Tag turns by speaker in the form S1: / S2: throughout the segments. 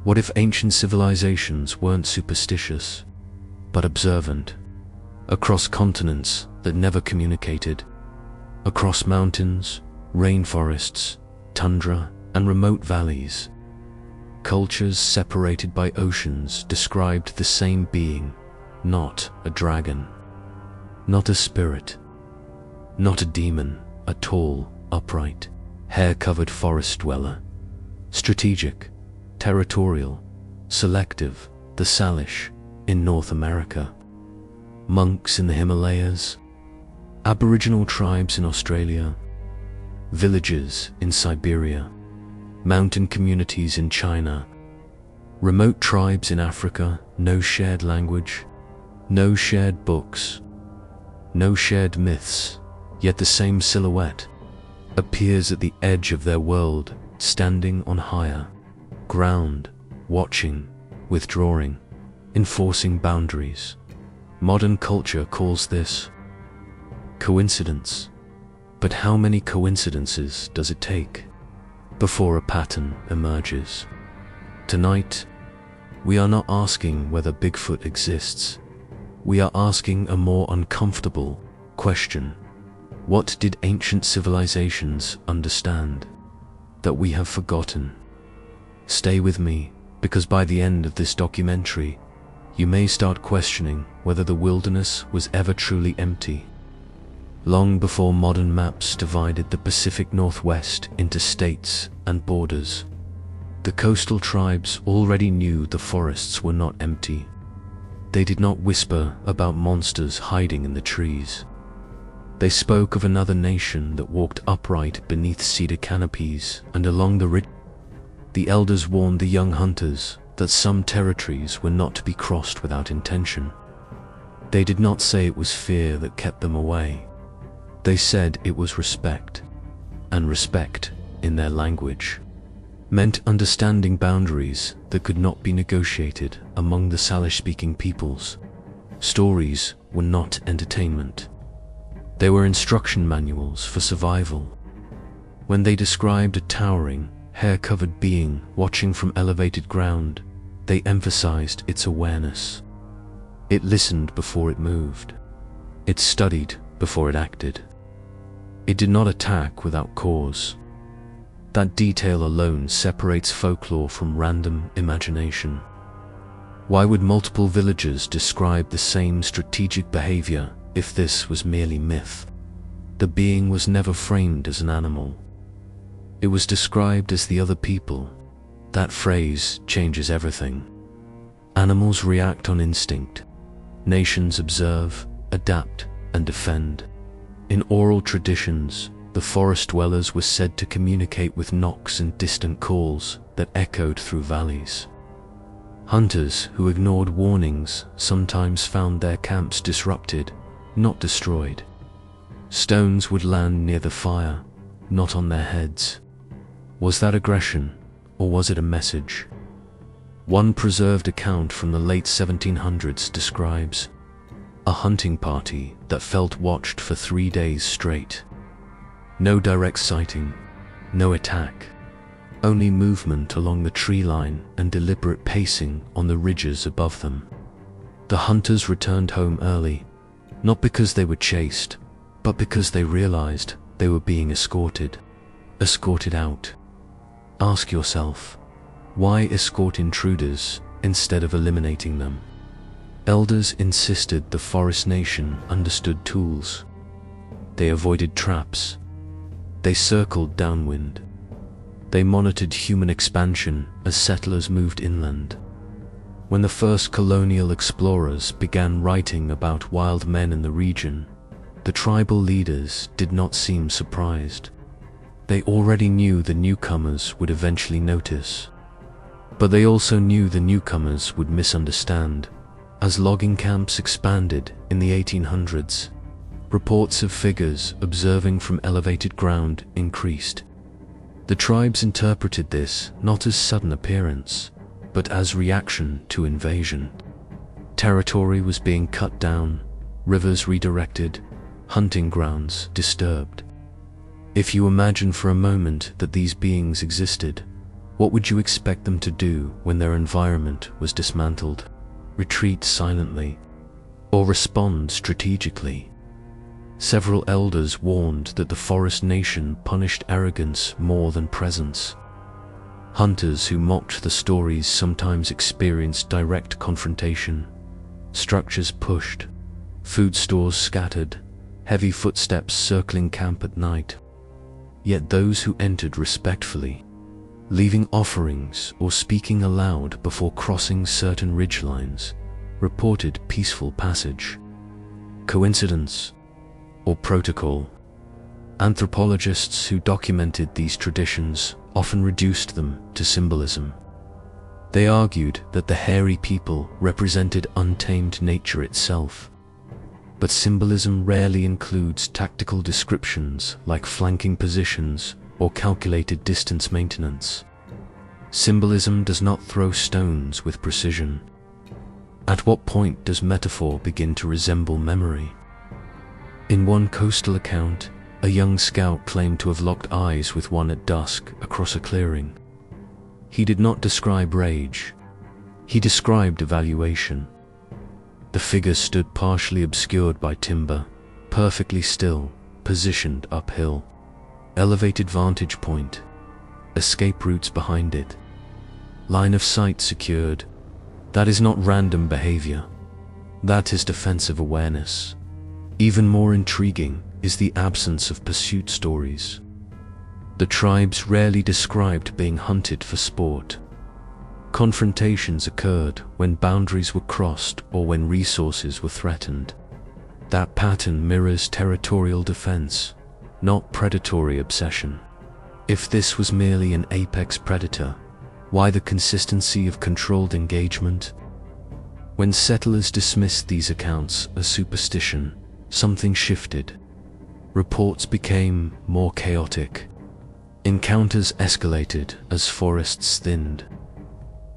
S1: What if ancient civilizations weren't superstitious, but observant? Across continents that never communicated, across mountains, rainforests, tundra, and remote valleys, cultures separated by oceans described the same being, not a dragon, not a spirit, not a demon, a tall, upright, hair-covered forest dweller, strategic, territorial, selective, the Salish in North America, monks in the Himalayas, Aboriginal tribes in Australia, villages in Siberia, mountain communities in China, remote tribes in Africa, no shared language, no shared books, no shared myths, yet the same silhouette appears at the edge of their world, standing on higher ground, watching, withdrawing, enforcing boundaries. Modern culture calls this coincidence. But how many coincidences does it take before a pattern emerges? Tonight, we are not asking whether Bigfoot exists. We are asking a more uncomfortable question. What did ancient civilizations understand that we have forgotten? Stay with me, because by the end of this documentary, you may start questioning whether the wilderness was ever truly empty. Long before modern maps divided the Pacific Northwest into states and borders, the coastal tribes already knew the forests were not empty. They did not whisper about monsters hiding in the trees. They spoke of another nation that walked upright beneath cedar canopies and along the ridge. The elders warned the young hunters that some territories were not to be crossed without intention. They did not say it was fear that kept them away. They said it was respect, and respect, in their language, meant understanding boundaries that could not be negotiated among the Salish-speaking peoples. Stories were not entertainment. They were instruction manuals for survival. When they described a towering, hair-covered being watching from elevated ground, they emphasized its awareness. It listened before it moved. It studied before it acted. It did not attack without cause. That detail alone separates folklore from random imagination. Why would multiple villagers describe the same strategic behavior if this was merely myth? The being was never framed as an animal. It was described as the other people. That phrase changes everything. Animals react on instinct. Nations observe, adapt, and defend. In oral traditions, the forest dwellers were said to communicate with knocks and distant calls that echoed through valleys. Hunters who ignored warnings sometimes found their camps disrupted, not destroyed. Stones would land near the fire, not on their heads. Was that aggression, or was it a message? One preserved account from the late 1700s describes a hunting party that felt watched for 3 days straight. No direct sighting, no attack, only movement along the tree line and deliberate pacing on the ridges above them. The hunters returned home early, not because they were chased, but because they realized they were being escorted out. Ask yourself, why escort intruders instead of eliminating them? Elders insisted the forest nation understood tools. They avoided traps. They circled downwind. They monitored human expansion as settlers moved inland. When the first colonial explorers began writing about wild men in the region, the tribal leaders did not seem surprised. They already knew the newcomers would eventually notice. But they also knew the newcomers would misunderstand. As logging camps expanded in the 1800s, reports of figures observing from elevated ground increased. The tribes interpreted this not as sudden appearance, but as reaction to invasion. Territory was being cut down, rivers redirected, hunting grounds disturbed. If you imagine for a moment that these beings existed, What would you expect them to do when their environment was dismantled? Retreat silently, or respond strategically? Several elders warned that the forest nation punished arrogance more than presence. Hunters who mocked the stories sometimes experienced direct confrontation. Structures pushed, food stores scattered, heavy footsteps circling camp at night. Yet those who entered respectfully, leaving offerings or speaking aloud before crossing certain ridgelines, reported peaceful passage. Coincidence or protocol? Anthropologists who documented these traditions often reduced them to symbolism. They argued that the hairy people represented untamed nature itself. But symbolism rarely includes tactical descriptions like flanking positions or calculated distance maintenance. Symbolism does not throw stones with precision. At what point does metaphor begin to resemble memory? In one coastal account, a young scout claimed to have locked eyes with one at dusk across a clearing. He did not describe rage. He described evaluation. The figure stood partially obscured by timber, perfectly still, positioned uphill. Elevated vantage point. Escape routes behind it. Line of sight secured. That is not random behavior. That is defensive awareness. Even more intriguing is the absence of pursuit stories. The tribes rarely described being hunted for sport. Confrontations occurred when boundaries were crossed or when resources were threatened. That pattern mirrors territorial defense, not predatory obsession. If this was merely an apex predator, why the consistency of controlled engagement? When settlers dismissed these accounts as superstition, something shifted. Reports became more chaotic. Encounters escalated as forests thinned.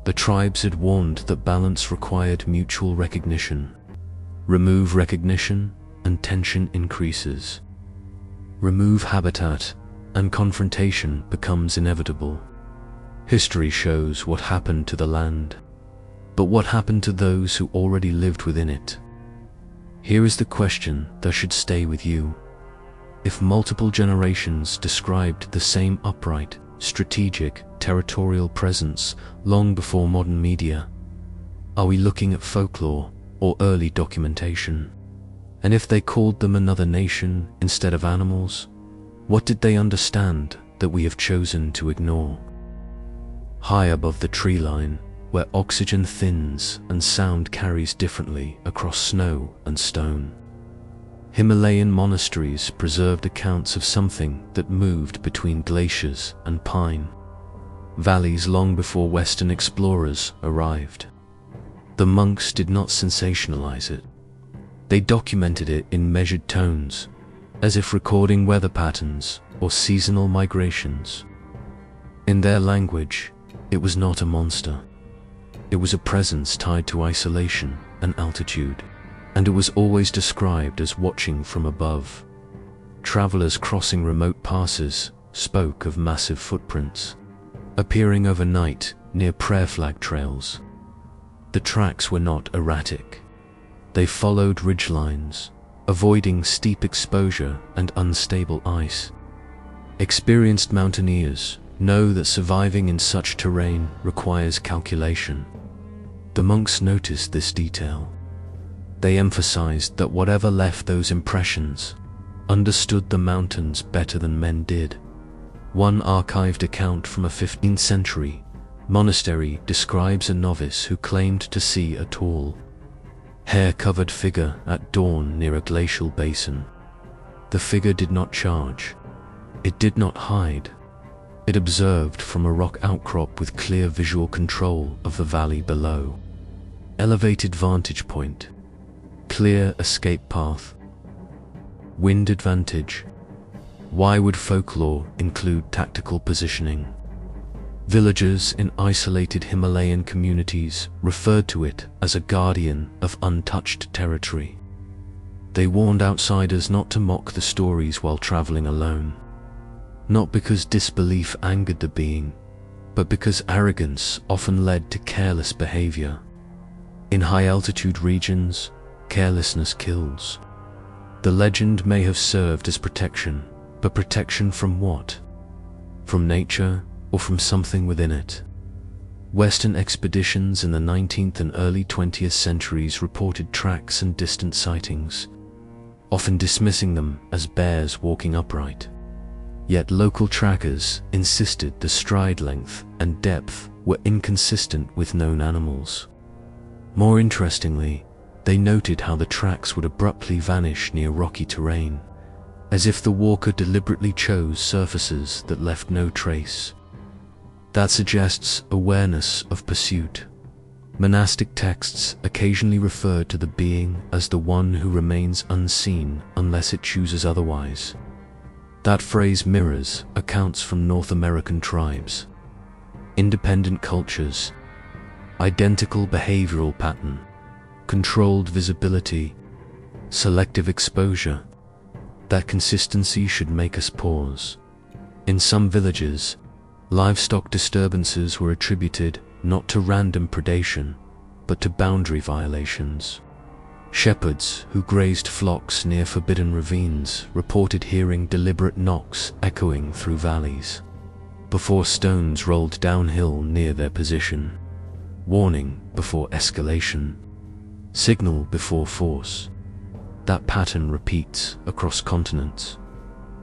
S1: The tribes had warned that balance required mutual recognition. Remove recognition, and tension increases. Remove habitat, and confrontation becomes inevitable. History shows what happened to the land. But what happened to those who already lived within it? Here is the question that should stay with you. If multiple generations described the same upright, strategic, territorial presence long before modern media, are we looking at folklore or early documentation? And if they called them another nation instead of animals, what did they understand that we have chosen to ignore? High above the tree line, where oxygen thins and sound carries differently across snow and stone, Himalayan monasteries preserved accounts of something that moved between glaciers and pine valleys long before Western explorers arrived. The monks did not sensationalize it. They documented it in measured tones, as if recording weather patterns or seasonal migrations. In their language, it was not a monster. It was a presence tied to isolation and altitude, and it was always described as watching from above. Travelers crossing remote passes spoke of massive footprints, appearing overnight near prayer flag trails. The tracks were not erratic. They followed ridgelines, avoiding steep exposure and unstable ice. Experienced mountaineers know that surviving in such terrain requires calculation. The monks noticed this detail. They emphasized that whatever left those impressions understood the mountains better than men did. One archived account from a 15th century monastery describes a novice who claimed to see a tall, hair-covered figure at dawn near a glacial basin. The figure did not charge. It did not hide. It observed from a rock outcrop with clear visual control of the valley below. Elevated vantage point. Clear escape path. Wind advantage. Why would folklore include tactical positioning? Villagers in isolated Himalayan communities referred to it as a guardian of untouched territory. They warned outsiders not to mock the stories while traveling alone. Not because disbelief angered the being, but because arrogance often led to careless behavior. In high-altitude regions, carelessness kills. The legend may have served as protection, but protection from what? From nature or from something within it? Western expeditions in the 19th and early 20th centuries reported tracks and distant sightings, often dismissing them as bears walking upright. Yet local trackers insisted the stride length and depth were inconsistent with known animals. More interestingly, they noted how the tracks would abruptly vanish near rocky terrain, as if the walker deliberately chose surfaces that left no trace. That suggests awareness of pursuit. Monastic texts occasionally refer to the being as the one who remains unseen unless it chooses otherwise. That phrase mirrors accounts from North American tribes. Independent cultures, identical behavioral pattern, controlled visibility, selective exposure. That consistency should make us pause. In some villages, livestock disturbances were attributed not to random predation, but to boundary violations. Shepherds who grazed flocks near forbidden ravines reported hearing deliberate knocks echoing through valleys, before stones rolled downhill near their position. Warning before escalation, signal before force. That pattern repeats across continents.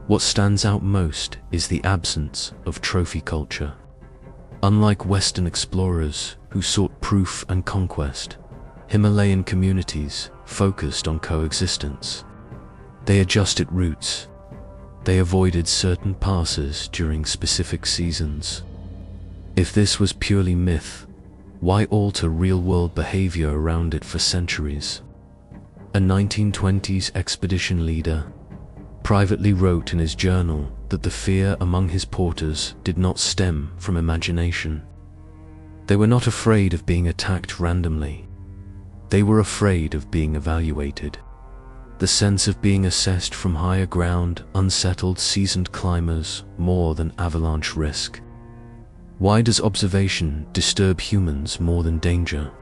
S1: What stands out most is the absence of trophy culture. Unlike Western explorers who sought proof and conquest, Himalayan communities focused on coexistence. They adjusted routes. They avoided certain passes during specific seasons. If this was purely myth, why alter real-world behavior around it for centuries? A 1920s expedition leader privately wrote in his journal that the fear among his porters did not stem from imagination. They were not afraid of being attacked randomly. They were afraid of being evaluated. The sense of being assessed from higher ground unsettled seasoned climbers more than avalanche risk. Why does observation disturb humans more than danger?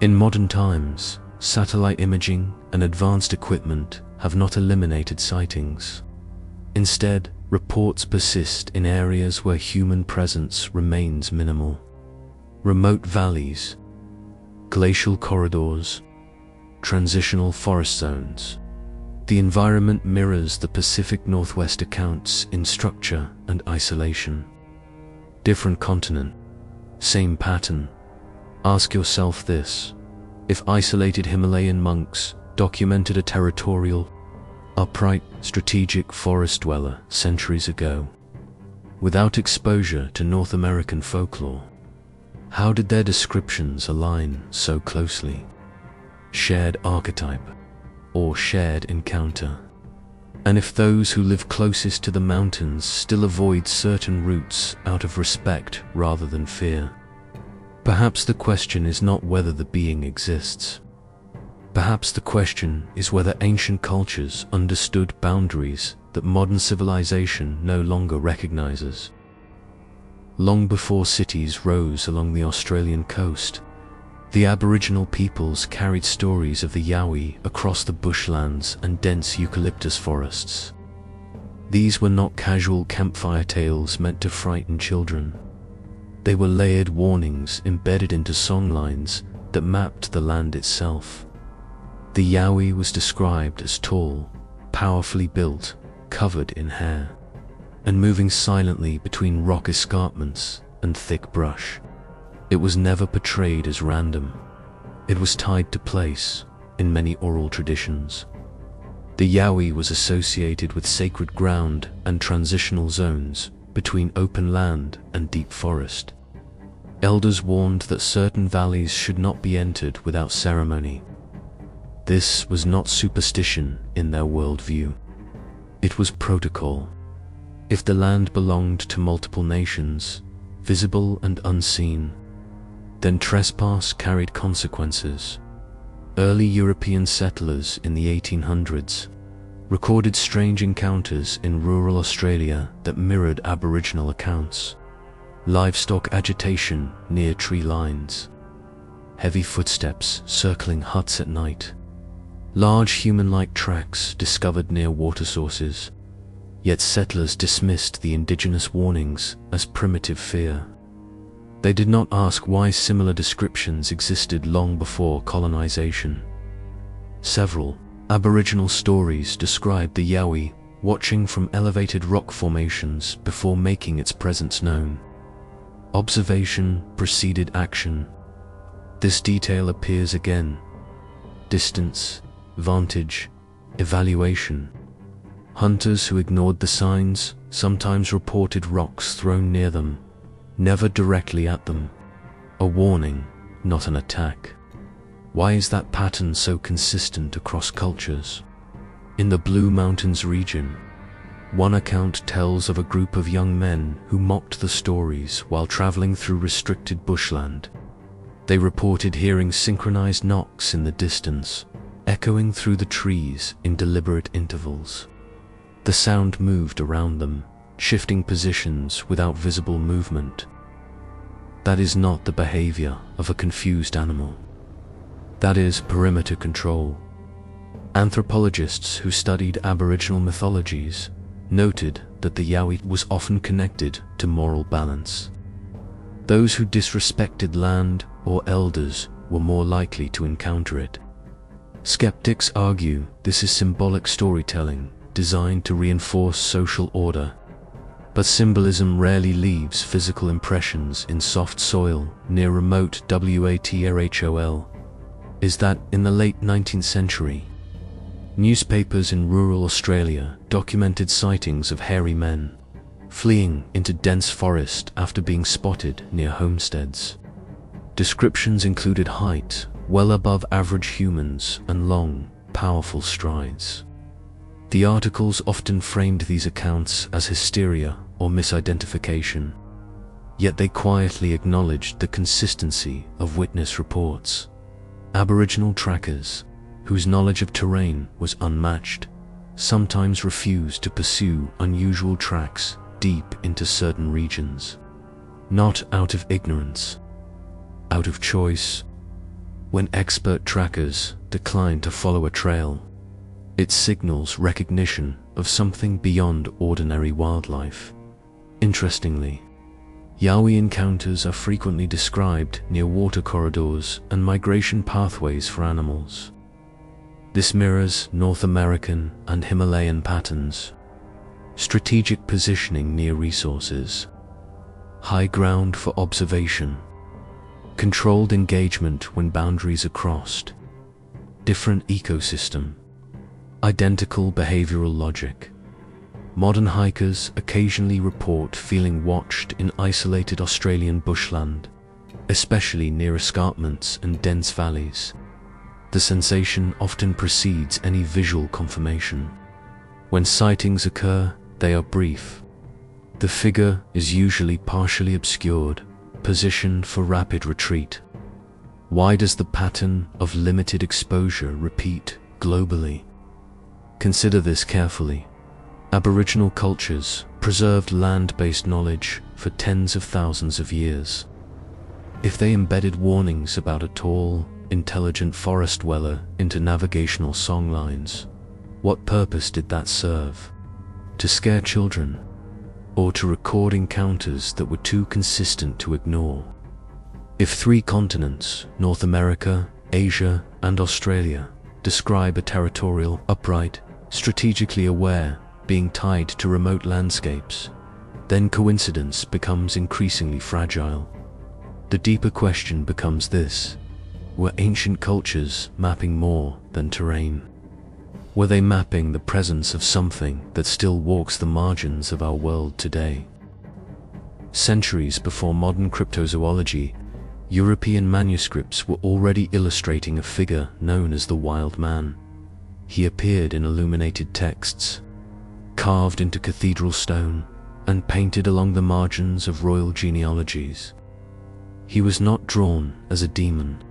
S1: In modern times, satellite imaging and advanced equipment have not eliminated sightings. Instead, reports persist in areas where human presence remains minimal. Remote valleys, glacial corridors, transitional forest zones. The environment mirrors the Pacific Northwest accounts in structure and isolation. Different continent, same pattern. Ask yourself this: if isolated Himalayan monks documented a territorial, upright, strategic forest dweller centuries ago, without exposure to North American folklore, how did their descriptions align so closely? Shared archetype or shared encounter? And if those who live closest to the mountains still avoid certain routes out of respect rather than fear, perhaps the question is not whether the being exists. Perhaps the question is whether ancient cultures understood boundaries that modern civilization no longer recognizes. Long before cities rose along the Australian coast, the Aboriginal peoples carried stories of the Yowie across the bushlands and dense eucalyptus forests. These were not casual campfire tales meant to frighten children. They were layered warnings embedded into songlines that mapped the land itself. The Yowie was described as tall, powerfully built, covered in hair, and moving silently between rock escarpments and thick brush. It was never portrayed as random. It was tied to place in many oral traditions. The Yowie was associated with sacred ground and transitional zones between open land and deep forest. Elders warned that certain valleys should not be entered without ceremony. This was not superstition in their worldview. It was protocol. If the land belonged to multiple nations, visible and unseen, then trespass carried consequences. Early European settlers in the 1800s recorded strange encounters in rural Australia that mirrored Aboriginal accounts. livestock agitation near tree lines, heavy footsteps circling huts at night, large human-like tracks discovered near water sources, yet settlers dismissed the indigenous warnings as primitive fear. They did not ask why similar descriptions existed long before colonization. Several Aboriginal stories describe the Yowie watching from elevated rock formations before making its presence known. Observation preceded action. This detail appears again. Distance, vantage, evaluation. Hunters who ignored the signs sometimes reported rocks thrown near them, never directly at them. A warning, not an attack. Why is that pattern so consistent across cultures? In the Blue Mountains region, one account tells of a group of young men who mocked the stories while traveling through restricted bushland. They reported hearing synchronized knocks in the distance, echoing through the trees in deliberate intervals. The sound moved around them, shifting positions without visible movement. That is not the behavior of a confused animal. That is perimeter control. Anthropologists who studied Aboriginal mythologies noted that the Yowie was often connected to moral balance. Those who disrespected land or elders were more likely to encounter it. Skeptics argue this is symbolic storytelling designed to reinforce social order, but symbolism rarely leaves physical impressions in soft soil near remote WATRHOL. Is that in the late 19th century, newspapers in rural Australia documented sightings of hairy men fleeing into dense forest after being spotted near homesteads. Descriptions included height well above average humans and long, powerful strides. The articles often framed these accounts as hysteria or misidentification, yet they quietly acknowledged the consistency of witness reports. Aboriginal trackers, whose knowledge of terrain was unmatched, sometimes refused to pursue unusual tracks deep into certain regions. Not out of ignorance, out of choice. When expert trackers decline to follow a trail, it signals recognition of something beyond ordinary wildlife. Interestingly, Yowie encounters are frequently described near water corridors and migration pathways for animals. This mirrors North American and Himalayan patterns. Strategic positioning near resources, high ground for observation, controlled engagement when boundaries are crossed, different ecosystem, identical behavioral logic. Modern hikers occasionally report feeling watched in isolated Australian bushland, especially near escarpments and dense valleys. The sensation often precedes any visual confirmation. When sightings occur, they are brief. The figure is usually partially obscured, positioned for rapid retreat. Why does the pattern of limited exposure repeat globally? Consider this carefully. Aboriginal cultures preserved land-based knowledge for tens of thousands of years. If they embedded warnings about a tall, intelligent forest dweller into navigational songlines, what purpose did that serve? To scare children, or to record encounters that were too consistent to ignore? If 3 continents, North America, Asia, and Australia, describe a territorial, upright, strategically aware, being tied to remote landscapes, then coincidence becomes increasingly fragile. The deeper question becomes this: were ancient cultures mapping more than terrain? Were they mapping the presence of something that still walks the margins of our world today? Centuries before modern cryptozoology, European manuscripts were already illustrating a figure known as the Wild Man. He appeared in illuminated texts, carved into cathedral stone, and painted along the margins of royal genealogies. He was not drawn as a demon.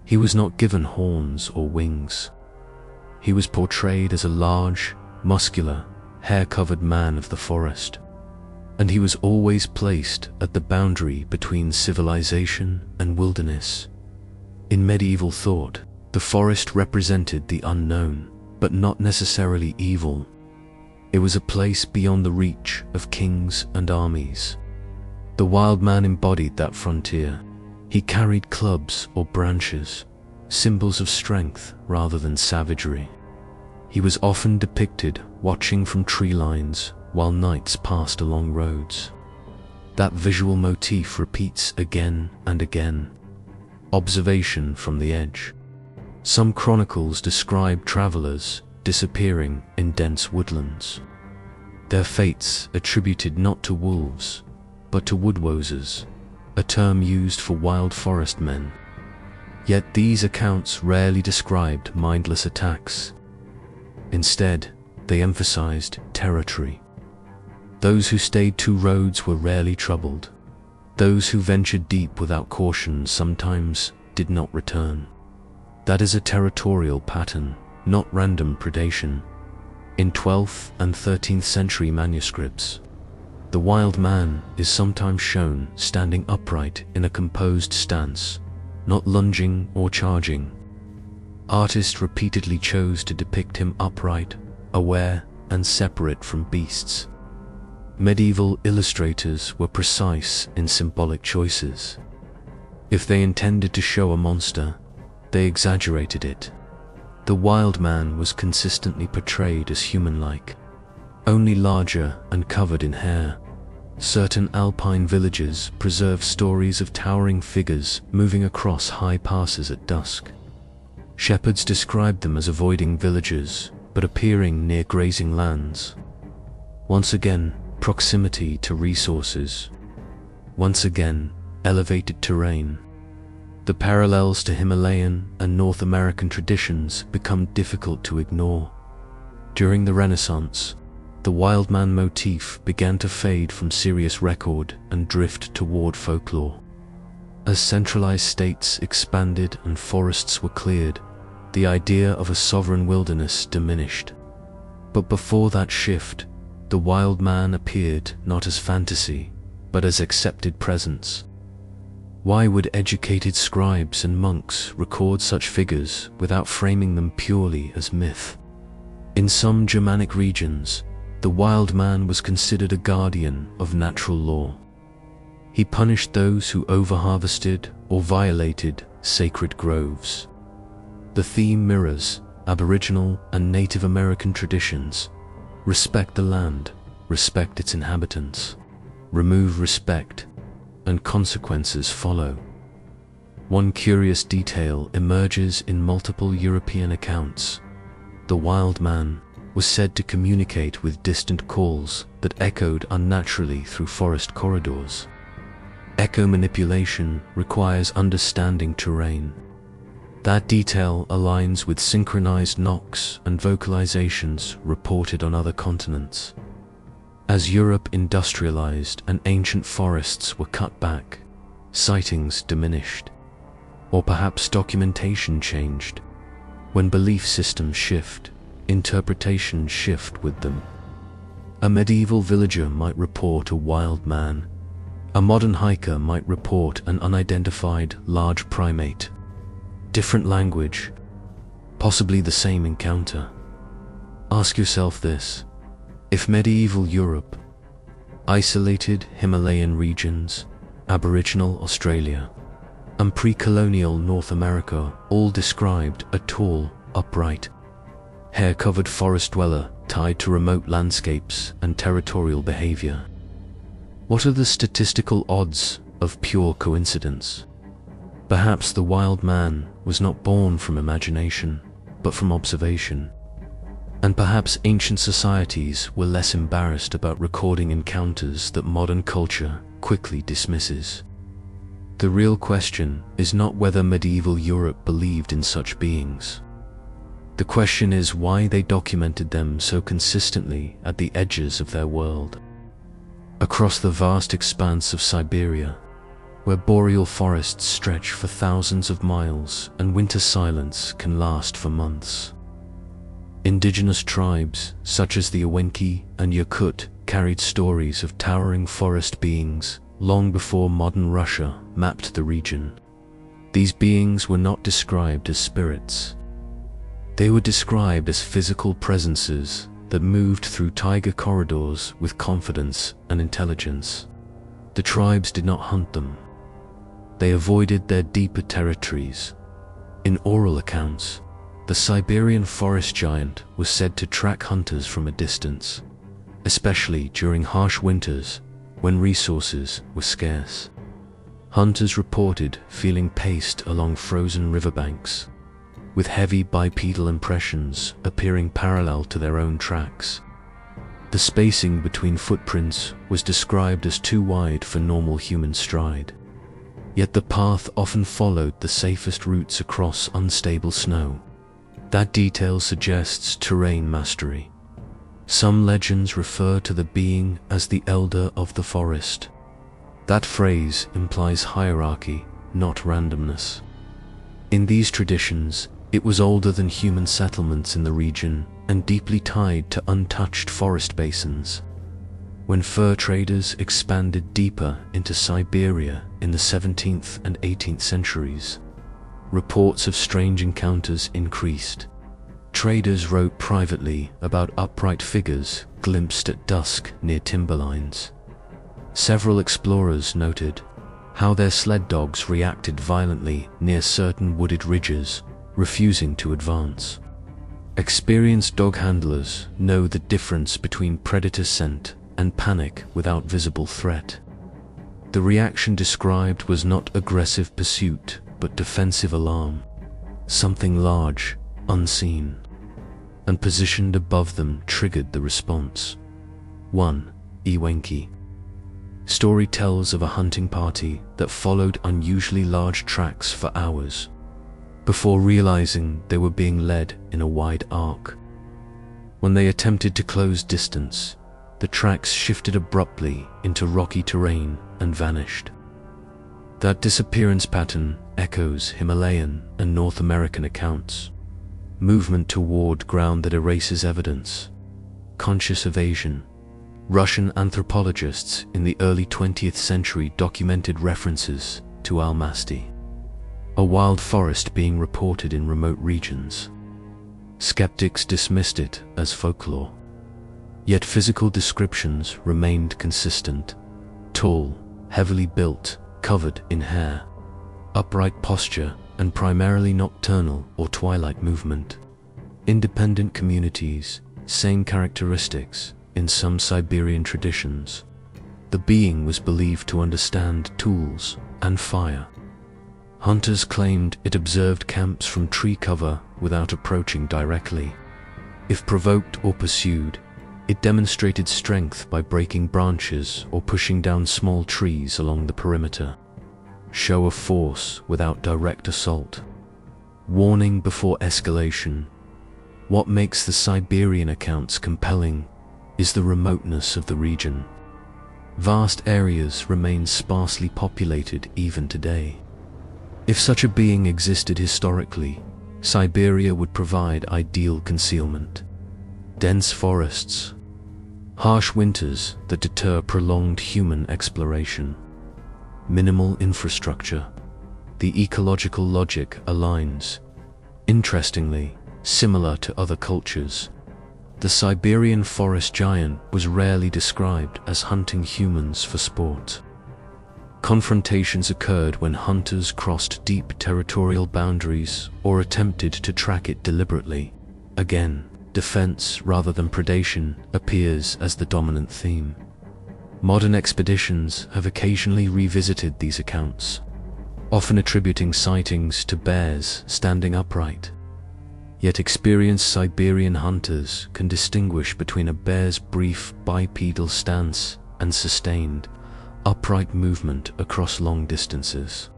S1: He was not given horns or wings. He was portrayed as a large, muscular, hair-covered man of the forest. and he was always placed at the boundary between civilization and wilderness. In medieval thought, the forest represented the unknown, but not necessarily evil. It was a place beyond the reach of kings and armies. The wild man embodied that frontier. He carried clubs or branches, symbols of strength rather than savagery. He was often depicted watching from tree lines while knights passed along roads. That visual motif repeats again and again. Observation from the edge. Some chronicles describe travelers disappearing in dense woodlands. Their fates attributed not to wolves, but to woodwosers, a term used for wild forest men. Yet these accounts rarely described mindless attacks. Instead, they emphasized territory. Those who stayed to roads were rarely troubled. Those who ventured deep without caution sometimes did not return. That is a territorial pattern, not random predation. In 12th and 13th century manuscripts, the wild man is sometimes shown standing upright in a composed stance, not lunging or charging. Artists repeatedly chose to depict him upright, aware, and separate from beasts. Medieval illustrators were precise in symbolic choices. If they intended to show a monster, they exaggerated it. The wild man was consistently portrayed as human-like, only larger and covered in hair. Certain alpine villages preserve stories of towering figures moving across high passes at dusk. Shepherds described them as avoiding villagers, but appearing near grazing lands. Once again, proximity to resources. Once again, elevated terrain. The parallels to Himalayan and North American traditions become difficult to ignore. During the Renaissance, the wild man motif began to fade from serious record and drift toward folklore. As centralized states expanded and forests were cleared, the idea of a sovereign wilderness diminished. But before that shift, the wild man appeared not as fantasy, but as accepted presence. Why would educated scribes and monks record such figures without framing them purely as myth? In some Germanic regions, the wild man was considered a guardian of natural law. He punished those who overharvested or violated sacred groves. The theme mirrors Aboriginal and Native American traditions. Respect the land, respect its inhabitants. Remove respect, and consequences follow. One curious detail emerges in multiple European accounts. The wild man was said to communicate with distant calls that echoed unnaturally through forest corridors. Echo manipulation requires understanding terrain. That detail aligns with synchronized knocks and vocalizations reported on other continents. As Europe industrialized and ancient forests were cut back, sightings diminished. Or perhaps documentation changed. When belief systems shift, interpretations shift with them. A medieval villager might report a wild man. A modern hiker might report an unidentified large primate. Different language, possibly the same encounter. Ask yourself this: if medieval Europe, isolated Himalayan regions, Aboriginal Australia, and pre-colonial North America all described a tall, upright, hair-covered forest dweller tied to remote landscapes and territorial behavior, what are the statistical odds of pure coincidence? Perhaps the wild man was not born from imagination, but from observation. And perhaps ancient societies were less embarrassed about recording encounters that modern culture quickly dismisses. The real question is not whether medieval Europe believed in such beings. The question is why they documented them so consistently at the edges of their world. Across the vast expanse of Siberia, where boreal forests stretch for thousands of miles and winter silence can last for months. Indigenous tribes, such as the Awenki and Yakut, carried stories of towering forest beings long before modern Russia mapped the region. These beings were not described as spirits. They were described as physical presences that moved through taiga corridors with confidence and intelligence. The tribes did not hunt them. They avoided their deeper territories. In oral accounts, the Siberian forest giant was said to track hunters from a distance, especially during harsh winters when resources were scarce. Hunters reported feeling paced along frozen riverbanks, with heavy bipedal impressions appearing parallel to their own tracks. The spacing between footprints was described as too wide for normal human stride, yet the path often followed the safest routes across unstable snow. That detail suggests terrain mastery. Some legends refer to the being as the elder of the forest. That phrase implies hierarchy, not randomness. In these traditions, it was older than human settlements in the region and deeply tied to untouched forest basins. When fur traders expanded deeper into Siberia in the 17th and 18th centuries, reports of strange encounters increased. Traders wrote privately about upright figures glimpsed at dusk near timberlines. Several explorers noted how their sled dogs reacted violently near certain wooded ridges, refusing to advance. Experienced dog handlers know the difference between predator scent and panic without visible threat. The reaction described was not aggressive pursuit, but defensive alarm. Something large, unseen, and positioned above them triggered the response. 1. Ewenki. Story tells of a hunting party that followed unusually large tracks for hours, before realizing they were being led in a wide arc. When they attempted to close distance, the tracks shifted abruptly into rocky terrain and vanished. That disappearance pattern echoes Himalayan and North American accounts. Movement toward ground that erases evidence. Conscious evasion. Russian anthropologists in the early 20th century documented references to Almasty, a wild forest being reported in remote regions. Skeptics dismissed it as folklore. Yet physical descriptions remained consistent. Tall, heavily built, covered in hair, upright posture, and primarily nocturnal or twilight movement. Independent communities, same characteristics in some Siberian traditions. The being was believed to understand tools and fire. Hunters claimed it observed camps from tree cover without approaching directly. If provoked or pursued, it demonstrated strength by breaking branches or pushing down small trees along the perimeter. Show of force without direct assault. Warning before escalation. What makes the Siberian accounts compelling is the remoteness of the region. Vast areas remain sparsely populated even today. If such a being existed historically, Siberia would provide ideal concealment. Dense forests, harsh winters that deter prolonged human exploration, minimal infrastructure. The ecological logic aligns. Interestingly, similar to other cultures, the Siberian forest giant was rarely described as hunting humans for sport. Confrontations occurred when hunters crossed deep territorial boundaries or attempted to track it deliberately. Again, defense rather than predation appears as the dominant theme. Modern expeditions have occasionally revisited these accounts, often attributing sightings to bears standing upright. Yet experienced Siberian hunters can distinguish between a bear's brief bipedal stance and sustained, upright movement across long distances.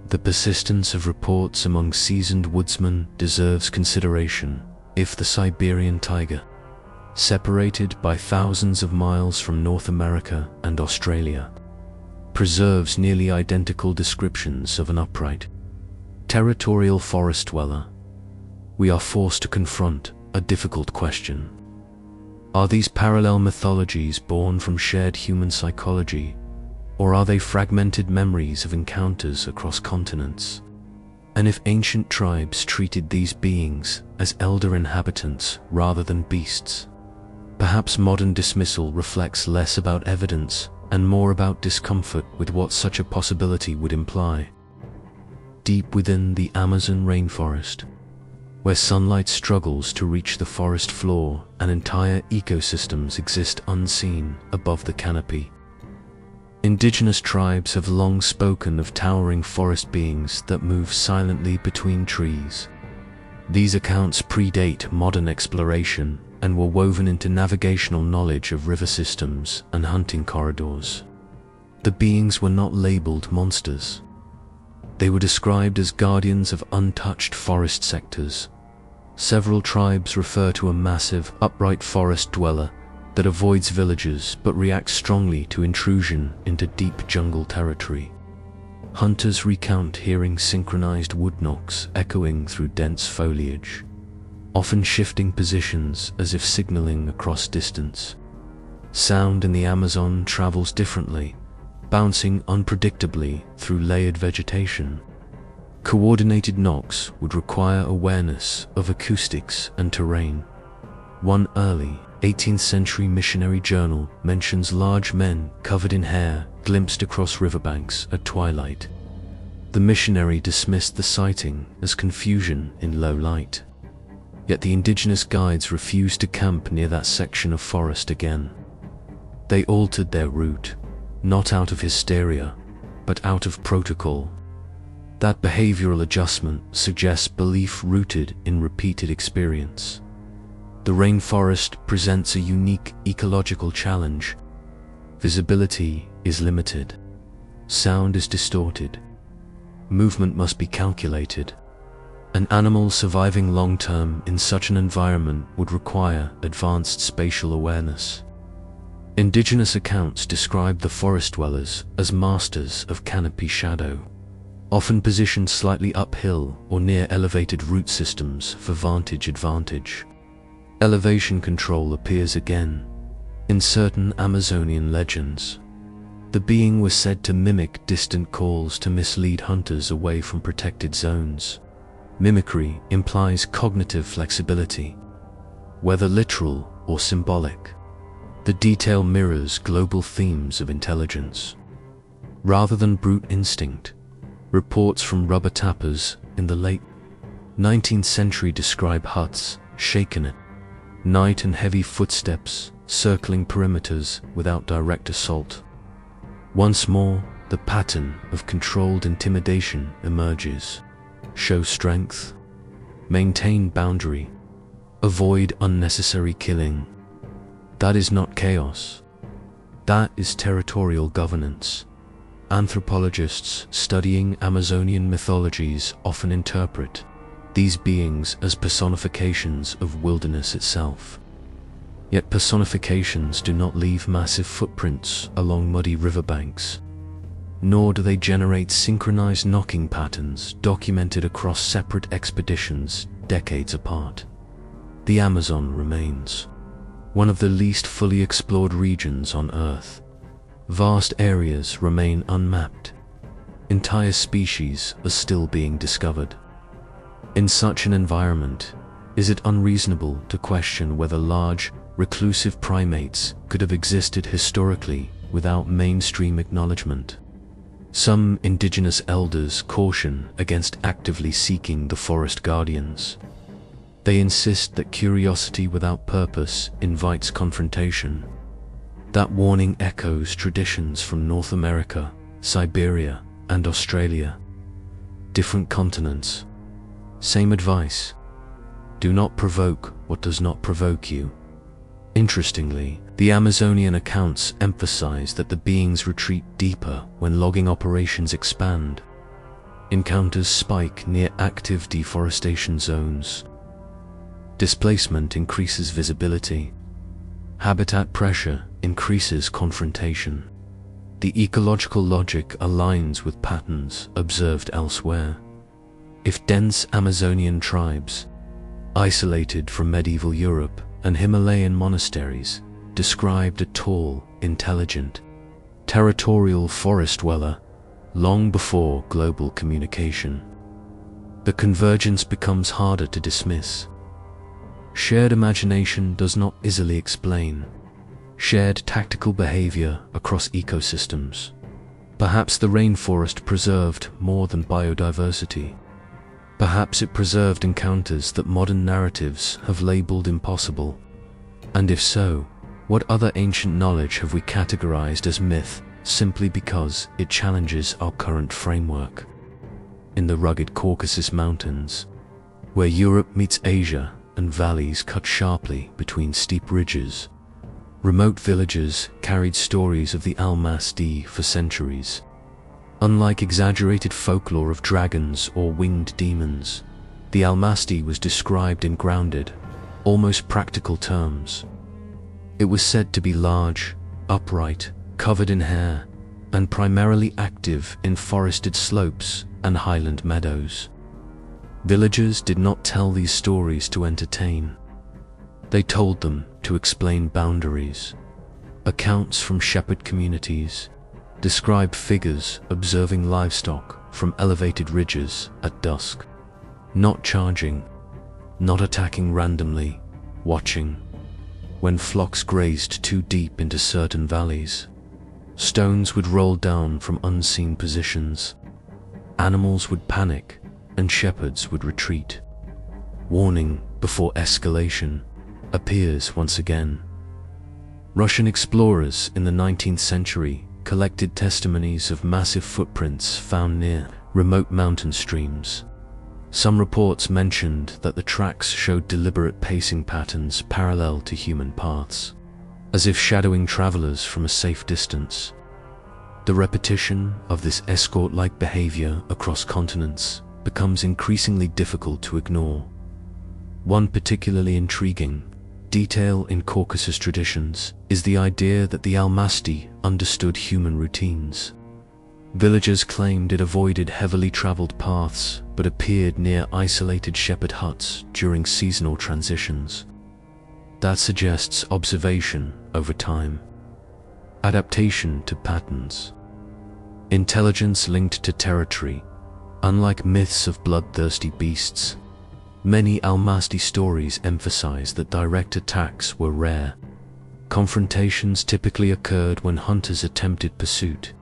S1: The persistence of reports among seasoned woodsmen deserves consideration. If the Siberian taiga, separated by thousands of miles from North America and Australia, preserves nearly identical descriptions of an upright, territorial forest dweller, we are forced to confront a difficult question. Are these parallel mythologies born from shared human psychology, or are they fragmented memories of encounters across continents? And if ancient tribes treated these beings as elder inhabitants rather than beasts, perhaps modern dismissal reflects less about evidence and more about discomfort with what such a possibility would imply. Deep within the Amazon rainforest, where sunlight struggles to reach the forest floor and entire ecosystems exist unseen above the canopy, indigenous tribes have long spoken of towering forest beings that move silently between trees. These accounts predate modern exploration and were woven into navigational knowledge of river systems and hunting corridors. The beings were not labeled monsters. They were described as guardians of untouched forest sectors. Several tribes refer to a massive, upright forest dweller that avoids villagers but reacts strongly to intrusion into deep jungle territory. Hunters recount hearing synchronized wood knocks echoing through dense foliage, often shifting positions as if signaling across distance. Sound in the Amazon travels differently, bouncing unpredictably through layered vegetation. Coordinated knocks would require awareness of acoustics and terrain. One early 18th century missionary journal mentions large men covered in hair glimpsed across riverbanks at twilight. The missionary dismissed the sighting as confusion in low light. Yet the indigenous guides refused to camp near that section of forest again. They altered their route, not out of hysteria, but out of protocol. That behavioral adjustment suggests belief rooted in repeated experience. The rainforest presents a unique ecological challenge. Visibility is limited. Sound is distorted. Movement must be calculated. An animal surviving long-term in such an environment would require advanced spatial awareness. Indigenous accounts describe the forest dwellers as masters of canopy shadow, often positioned slightly uphill or near elevated root systems for vantage advantage. Elevation control appears again. In certain Amazonian legends, the being was said to mimic distant calls to mislead hunters away from protected zones. Mimicry implies cognitive flexibility, whether literal or symbolic. The detail mirrors global themes of intelligence. Rather than brute instinct, reports from rubber tappers in the late 19th century describe huts shaken at night and heavy footsteps circling perimeters without direct assault. Once more, the pattern of controlled intimidation emerges. Show strength, maintain boundary, avoid unnecessary killing. That is not chaos. That is territorial governance. Anthropologists studying Amazonian mythologies often interpret these beings as personifications of wilderness itself. Yet personifications do not leave massive footprints along muddy riverbanks, nor do they generate synchronized knocking patterns documented across separate expeditions decades apart. The Amazon remains one of the least fully explored regions on Earth. Vast areas remain unmapped. Entire species are still being discovered. In such an environment, is it unreasonable to question whether large, reclusive primates could have existed historically without mainstream acknowledgement? Some indigenous elders caution against actively seeking the forest guardians. They insist that curiosity without purpose invites confrontation. That warning echoes traditions from North America, Siberia, and Australia. Different continents. Same advice. Do not provoke what does not provoke you. Interestingly, the Amazonian accounts emphasize that the beings retreat deeper when logging operations expand. Encounters spike near active deforestation zones. Displacement increases visibility. Habitat pressure increases confrontation. The ecological logic aligns with patterns observed elsewhere. If dense Amazonian tribes, isolated from medieval Europe, and Himalayan monasteries described a tall, intelligent, territorial forest dweller long before global communication. The convergence becomes harder to dismiss. Shared imagination does not easily explain shared tactical behavior across ecosystems. Perhaps the rainforest preserved more than biodiversity. Perhaps it preserved encounters that modern narratives have labeled impossible. And if so, what other ancient knowledge have we categorized as myth simply because it challenges our current framework? In the rugged Caucasus Mountains, where Europe meets Asia and valleys cut sharply between steep ridges, remote villagers carried stories of the Almasti for centuries. Unlike exaggerated folklore of dragons or winged demons, the Almasti was described in grounded, almost practical terms. It was said to be large, upright, covered in hair, and primarily active in forested slopes and highland meadows. Villagers did not tell these stories to entertain. They told them to explain boundaries. Accounts from shepherd communities describe figures observing livestock from elevated ridges at dusk, not charging, not attacking randomly, watching. When flocks grazed too deep into certain valleys, stones would roll down from unseen positions. Animals would panic and shepherds would retreat. Warning before escalation appears once again. Russian explorers in the 19th century collected testimonies of massive footprints found near remote mountain streams. Some reports mentioned that the tracks showed deliberate pacing patterns parallel to human paths, as if shadowing travelers from a safe distance. The repetition of this escort-like behavior across continents becomes increasingly difficult to ignore. One particularly intriguing detail in Caucasus traditions is the idea that the Almasti understood human routines. Villagers claimed it avoided heavily traveled paths but appeared near isolated shepherd huts during seasonal transitions. That suggests observation over time, adaptation to patterns, intelligence linked to territory. Unlike myths of bloodthirsty beasts, many Almasti stories emphasize that direct attacks were rare. Confrontations typically occurred when hunters attempted pursuit.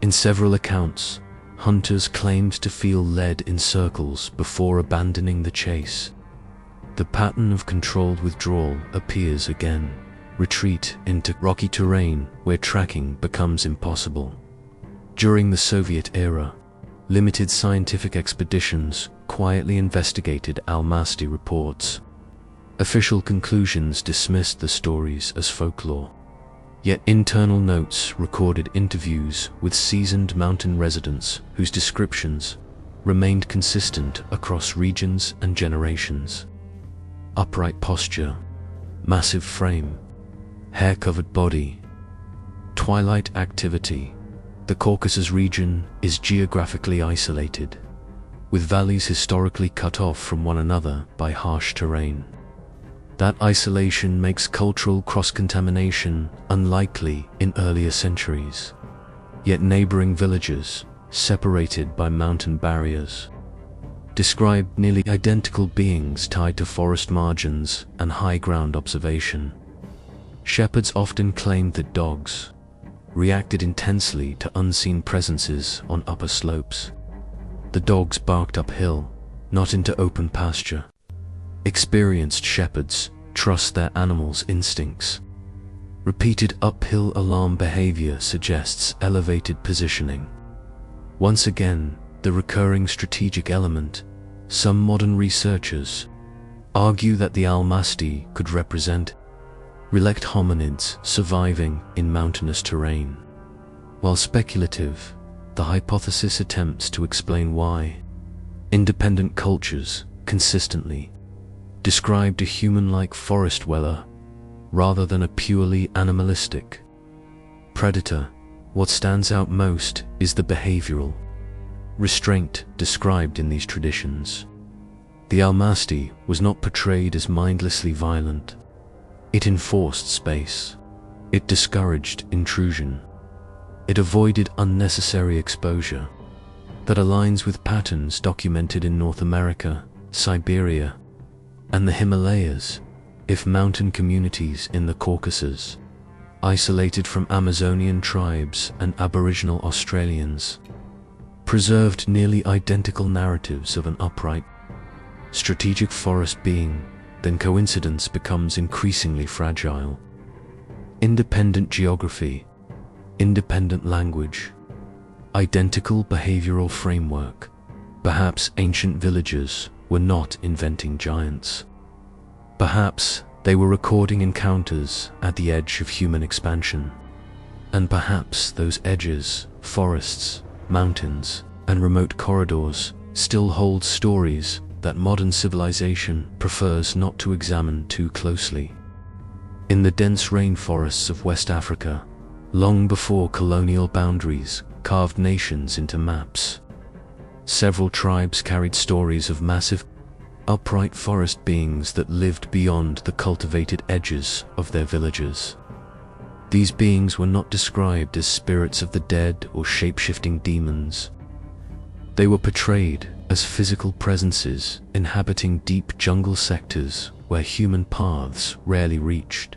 S1: In several accounts, hunters claimed to feel led in circles before abandoning the chase. The pattern of controlled withdrawal appears again. Retreat into rocky terrain where tracking becomes impossible. During the Soviet era, limited scientific expeditions quietly investigated Almasti reports. Official conclusions dismissed the stories as folklore. Yet internal notes recorded interviews with seasoned mountain residents whose descriptions remained consistent across regions and generations. Upright posture, massive frame, hair-covered body, twilight activity. The Caucasus region is geographically isolated, with valleys historically cut off from one another by harsh terrain. That isolation makes cultural cross-contamination unlikely in earlier centuries. Yet neighboring villages, separated by mountain barriers, describe nearly identical beings tied to forest margins and high-ground observation. Shepherds often claimed that dogs reacted intensely to unseen presences on upper slopes. The dogs barked uphill, not into open pasture. Experienced shepherds trust their animals' instincts. Repeated uphill alarm behavior suggests elevated positioning. Once again, the recurring strategic element. Some modern researchers argue that the Almasti could represent relict hominids surviving in mountainous terrain. While speculative, the hypothesis attempts to explain why independent cultures consistently described a human-like forest dweller rather than a purely animalistic predator. What stands out most is the behavioral restraint described in these traditions. The Almasti was not portrayed as mindlessly violent. It enforced space. It discouraged intrusion. It avoided unnecessary exposure. That aligns with patterns documented in North America, Siberia, and the Himalayas, if mountain communities in the Caucasus, isolated from Amazonian tribes and Aboriginal Australians, preserved nearly identical narratives of an upright, strategic forest being, then coincidence becomes increasingly fragile. Independent geography, independent language, identical behavioral framework. Perhaps ancient villagers were not inventing giants. Perhaps they were recording encounters at the edge of human expansion. And perhaps those edges, forests, mountains, and remote corridors, still hold stories that modern civilization prefers not to examine too closely. In the dense rainforests of West Africa, long before colonial boundaries carved nations into maps, several tribes carried stories of massive, upright forest beings that lived beyond the cultivated edges of their villages. These beings were not described as spirits of the dead or shape-shifting demons. They were portrayed as physical presences inhabiting deep jungle sectors where human paths rarely reached.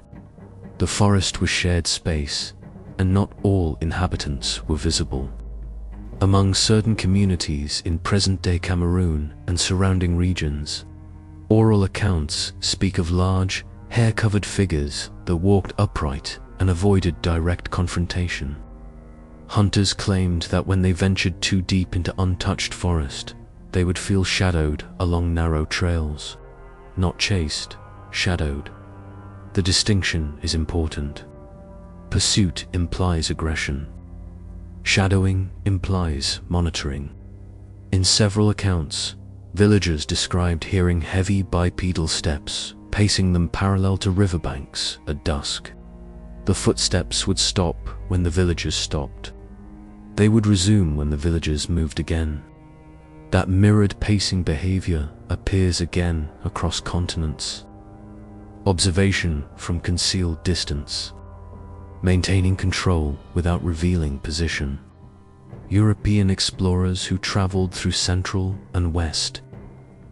S1: The forest was shared space, and not all inhabitants were visible. Among certain communities in present-day Cameroon and surrounding regions, oral accounts speak of large, hair-covered figures that walked upright and avoided direct confrontation. Hunters claimed that when they ventured too deep into untouched forest, they would feel shadowed along narrow trails. Not chased, shadowed. The distinction is important. Pursuit implies aggression. Shadowing implies monitoring. In several accounts, villagers described hearing heavy bipedal steps pacing them parallel to riverbanks at dusk. The footsteps would stop when the villagers stopped. They would resume when the villagers moved again. That mirrored pacing behavior appears again across continents. Observation from concealed distance. Maintaining control without revealing position. European explorers who traveled through Central and West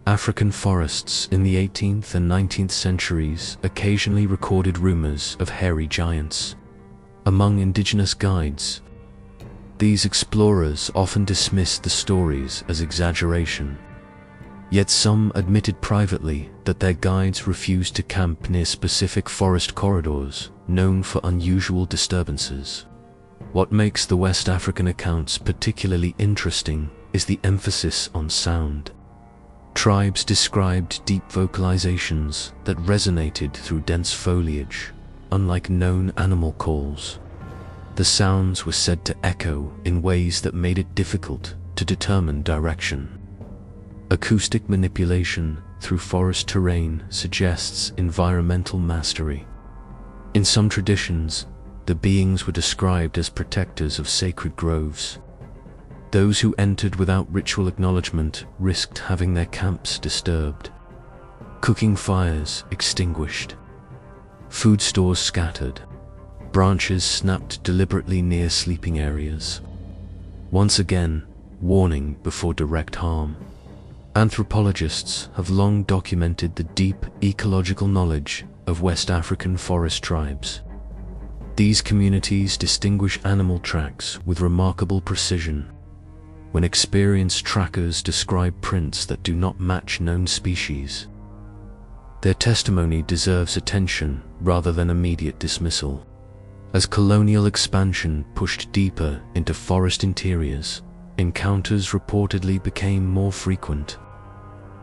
S1: African forests in the 18th and 19th centuries occasionally recorded rumors of hairy giants. Among indigenous guides, these explorers often dismissed the stories as exaggeration. Yet some admitted privately that their guides refused to camp near specific forest corridors known for unusual disturbances. What makes the West African accounts particularly interesting is the emphasis on sound. Tribes described deep vocalizations that resonated through dense foliage, unlike known animal calls. The sounds were said to echo in ways that made it difficult to determine direction. Acoustic manipulation through forest terrain suggests environmental mastery. In some traditions, the beings were described as protectors of sacred groves. Those who entered without ritual acknowledgement risked having their camps disturbed, cooking fires extinguished, food stores scattered, branches snapped deliberately near sleeping areas. Once again, warning before direct harm. Anthropologists have long documented the deep ecological knowledge of West African forest tribes. These communities distinguish animal tracks with remarkable precision. When experienced trackers describe prints that do not match known species, their testimony deserves attention rather than immediate dismissal. As colonial expansion pushed deeper into forest interiors, encounters reportedly became more frequent.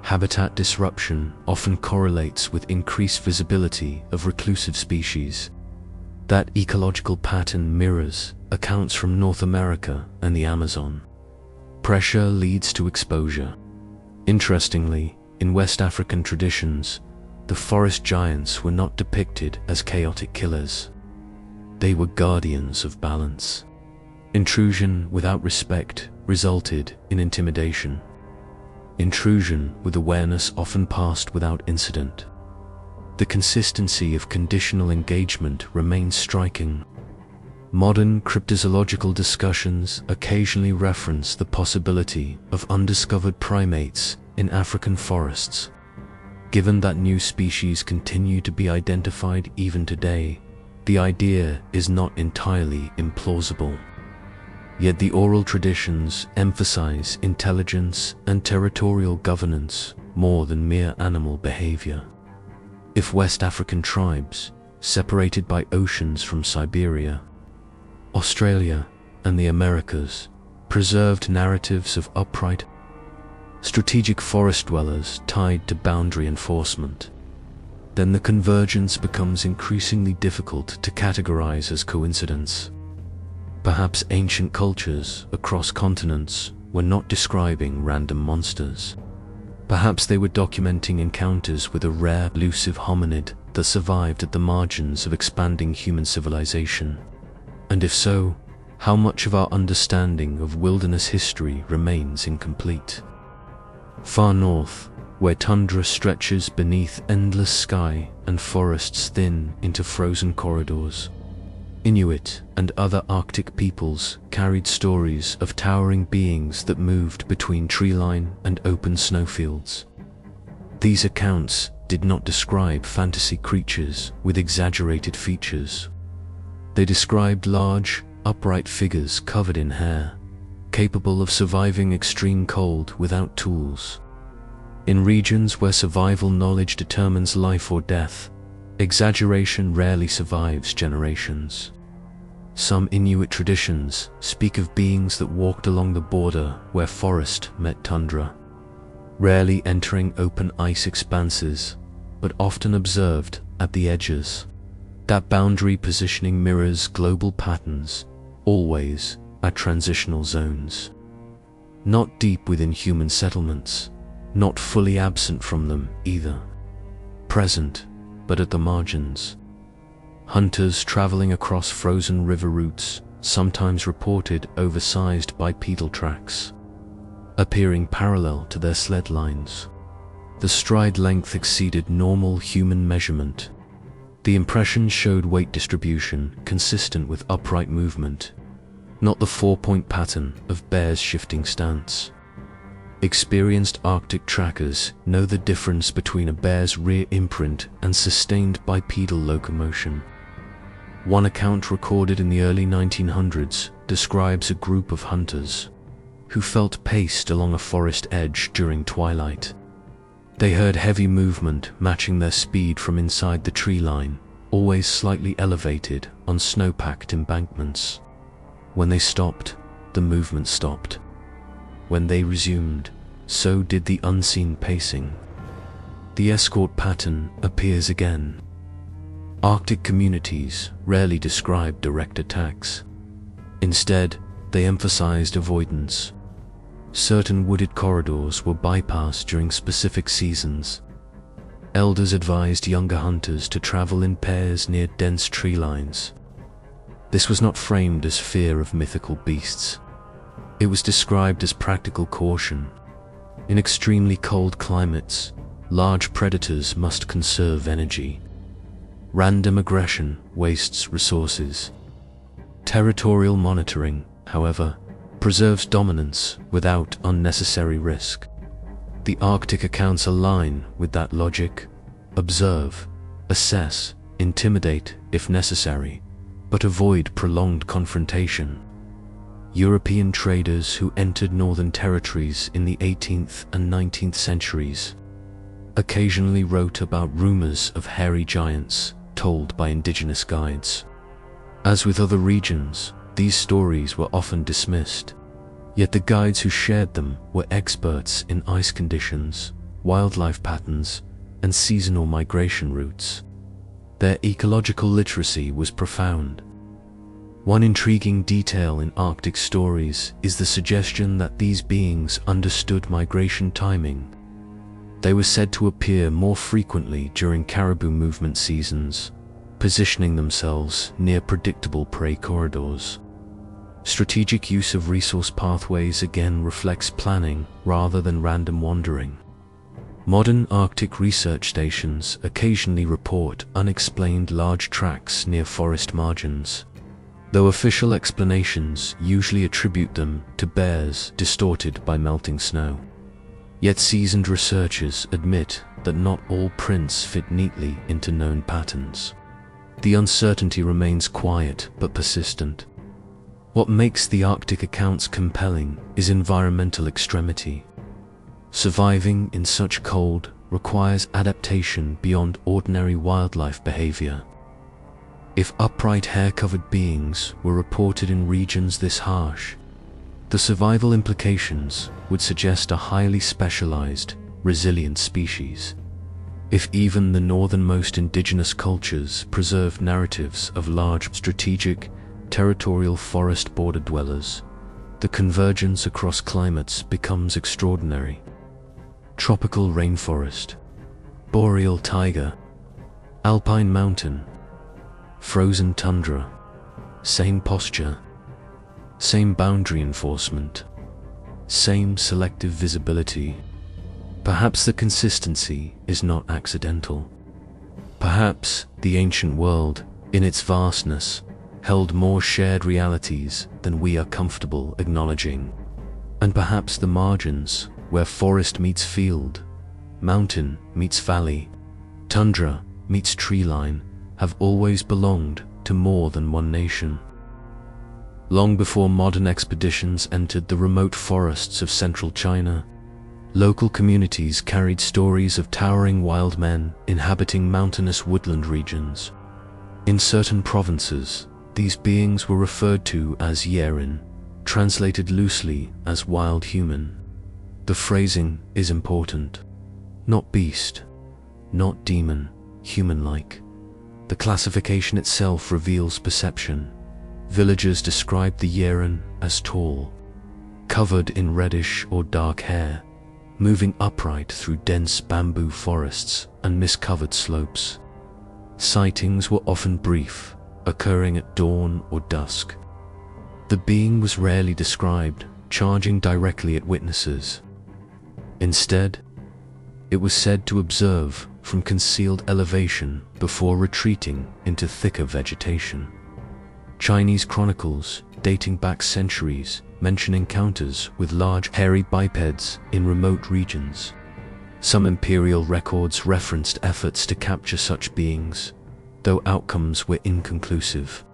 S1: Habitat disruption often correlates with increased visibility of reclusive species. That ecological pattern mirrors accounts from North America and the Amazon. Pressure leads to exposure. Interestingly, in West African traditions, the forest giants were not depicted as chaotic killers. They were guardians of balance. Intrusion without respect resulted in intimidation. Intrusion with awareness often passed without incident. the consistency of conditional engagement remains striking. Modern cryptozoological discussions occasionally reference the possibility of undiscovered primates in African forests. Given that new species continue to be identified even today, the idea is not entirely implausible. Yet the oral traditions emphasize intelligence and territorial governance more than mere animal behavior. If West African tribes, separated by oceans from Siberia, Australia, and the Americas, preserved narratives of upright, strategic forest dwellers tied to boundary enforcement, then the convergence becomes increasingly difficult to categorize as coincidence. Perhaps ancient cultures across continents were not describing random monsters. Perhaps they were documenting encounters with a rare, elusive hominid that survived at the margins of expanding human civilization. And if so, how much of our understanding of wilderness history remains incomplete? Far north, where tundra stretches beneath endless sky and forests thin into frozen corridors, Inuit and other Arctic peoples carried stories of towering beings that moved between treeline and open snowfields. These accounts did not describe fantasy creatures with exaggerated features. They described large, upright figures covered in hair, capable of surviving extreme cold without tools. In regions where survival knowledge determines life or death, exaggeration rarely survives generations. Some Inuit traditions speak of beings that walked along the border where forest met tundra, rarely entering open ice expanses, but often observed at the edges. That boundary positioning mirrors global patterns, always at transitional zones. Not deep within human settlements, not fully absent from them either. Present, but at the margins. Hunters traveling across frozen river routes sometimes reported oversized bipedal tracks, appearing parallel to their sled lines. The stride length exceeded normal human measurement. The impression showed weight distribution consistent with upright movement, not the four-point pattern of bears' shifting stance. Experienced Arctic trackers know the difference between a bear's rear imprint and sustained bipedal locomotion. One account recorded in the early 1900s describes a group of hunters who felt paced along a forest edge during twilight. They heard heavy movement matching their speed from inside the tree line, always slightly elevated on snow-packed embankments. When they stopped, the movement stopped. When they resumed, so did the unseen pacing. The escort pattern appears again. Arctic communities rarely describe direct attacks. Instead, they emphasized avoidance. Certain wooded corridors were bypassed during specific seasons. Elders advised younger hunters to travel in pairs near dense tree lines. This was not framed as fear of mythical beasts. It was described as practical caution. In extremely cold climates, large predators must conserve energy. Random aggression wastes resources. Territorial monitoring, however, preserves dominance without unnecessary risk. The Arctic accounts align with that logic. Observe, assess, intimidate if necessary, but avoid prolonged confrontation. European traders who entered northern territories in the 18th and 19th centuries occasionally wrote about rumors of hairy giants told by indigenous guides. As with other regions, these stories were often dismissed, yet the guides who shared them were experts in ice conditions, wildlife patterns, and seasonal migration routes. Their ecological literacy was profound. One intriguing detail in Arctic stories is the suggestion that these beings understood migration timing. They were said to appear more frequently during caribou movement seasons, positioning themselves near predictable prey corridors. Strategic use of resource pathways again reflects planning rather than random wandering. Modern Arctic research stations occasionally report unexplained large tracks near forest margins, though official explanations usually attribute them to bears distorted by melting snow. Yet seasoned researchers admit that not all prints fit neatly into known patterns. The uncertainty remains quiet but persistent. What makes the Arctic accounts compelling is environmental extremity. Surviving in such cold requires adaptation beyond ordinary wildlife behavior. If upright hair-covered beings were reported in regions this harsh, the survival implications would suggest a highly specialized, resilient species. If even the northernmost indigenous cultures preserve narratives of large, strategic, territorial forest border dwellers, the convergence across climates becomes extraordinary. Tropical rainforest, boreal taiga, alpine mountain, frozen tundra, same posture, same boundary enforcement, same selective visibility. Perhaps the consistency is not accidental. Perhaps the ancient world, in its vastness, held more shared realities than we are comfortable acknowledging. And perhaps the margins, where forest meets field, mountain meets valley, tundra meets tree line, have always belonged to more than one nation. Long before modern expeditions entered the remote forests of central China, local communities carried stories of towering wild men inhabiting mountainous woodland regions. In certain provinces, these beings were referred to as Yerin, translated loosely as wild human. The phrasing is important. Not beast, not demon, human-like. The classification itself reveals perception. Villagers describe the Yerin as tall, covered in reddish or dark hair, moving upright through dense bamboo forests and mist-covered slopes. Sightings were often brief, occurring at dawn or dusk. The being was rarely described charging directly at witnesses. Instead, it was said to observe from concealed elevation before retreating into thicker vegetation. Chinese chronicles, dating back centuries, mention encounters with large hairy bipeds in remote regions. Some imperial records referenced efforts to capture such beings, though outcomes were inconclusive.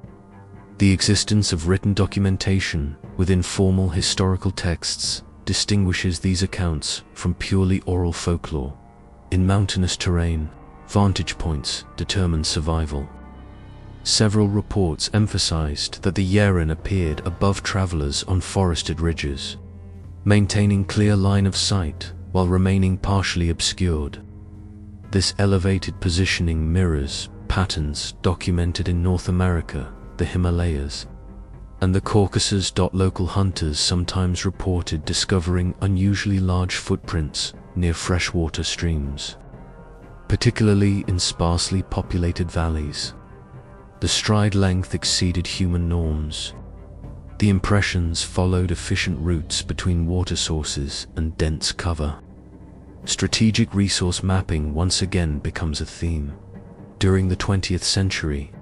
S1: The existence of written documentation within formal historical texts distinguishes these accounts from purely oral folklore. In mountainous terrain, vantage points determine survival. Several reports emphasized that the Yerin appeared above travelers on forested ridges, maintaining clear line of sight while remaining partially obscured. This elevated positioning mirrors patterns documented in North America, the Himalayas, and the Caucasus. Local hunters sometimes reported discovering unusually large footprints near freshwater streams, particularly in sparsely populated valleys. The stride length exceeded human norms. The impressions followed efficient routes between water sources and dense cover. Strategic resource mapping once again becomes a theme. During the 20th century,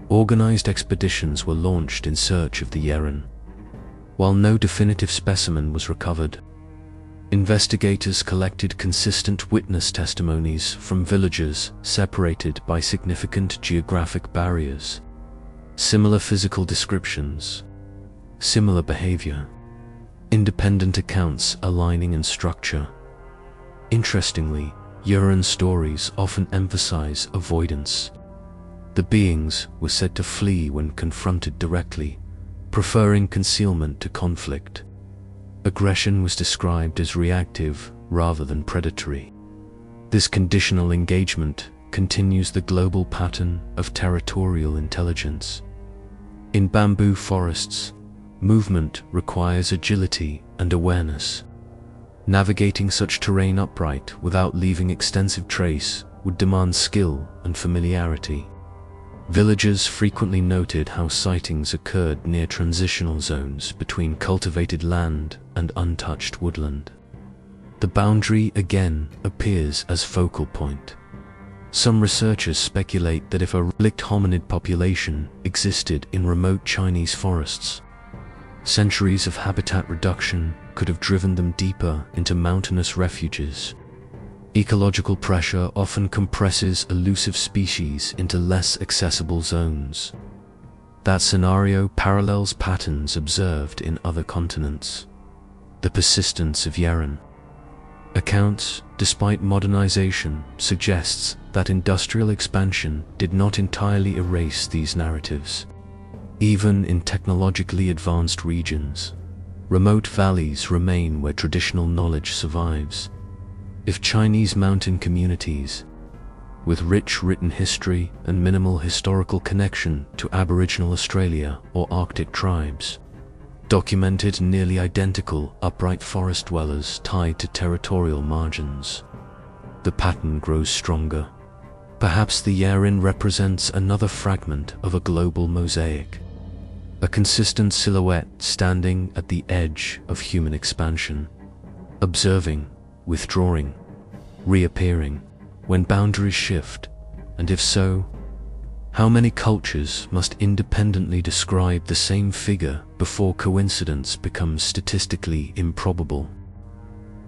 S1: organized expeditions were launched in search of the Yerin. While no definitive specimen was recovered, investigators collected consistent witness testimonies from villagers separated by significant geographic barriers. Similar physical descriptions, similar behavior, independent accounts aligning in structure. Interestingly, Yerin stories often emphasize avoidance. The beings were said to flee when confronted directly, preferring concealment to conflict. Aggression was described as reactive rather than predatory. This conditional engagement continues the global pattern of territorial intelligence. In bamboo forests, movement requires agility and awareness. Navigating such terrain upright without leaving extensive trace would demand skill and familiarity. Villagers frequently noted how sightings occurred near transitional zones between cultivated land and untouched woodland. The boundary again appears as focal point. Some researchers speculate that if a relict hominid population existed in remote Chinese forests, centuries of habitat reduction could have driven them deeper into mountainous refuges. Ecological pressure often compresses elusive species into less accessible zones. That scenario parallels patterns observed in other continents. The persistence of Yeren accounts, despite modernization, suggests that industrial expansion did not entirely erase these narratives. Even in technologically advanced regions, remote valleys remain where traditional knowledge survives. If Chinese mountain communities, with rich written history and minimal historical connection to Aboriginal Australia or Arctic tribes, documented nearly identical upright forest dwellers tied to territorial margins, the pattern grows stronger. Perhaps the Yeren represents another fragment of a global mosaic, a consistent silhouette standing at the edge of human expansion, observing, withdrawing, reappearing when boundaries shift, and if so, how many cultures must independently describe the same figure before coincidence becomes statistically improbable?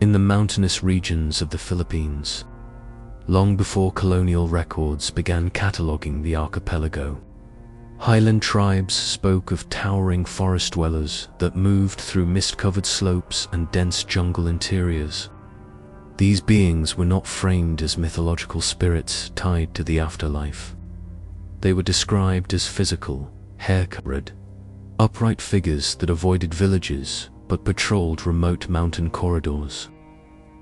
S1: In the mountainous regions of the Philippines, long before colonial records began cataloguing the archipelago, highland tribes spoke of towering forest dwellers that moved through mist-covered slopes and dense jungle interiors. These beings were not framed as mythological spirits tied to the afterlife. They were described as physical, hair-covered, upright figures that avoided villages but patrolled remote mountain corridors.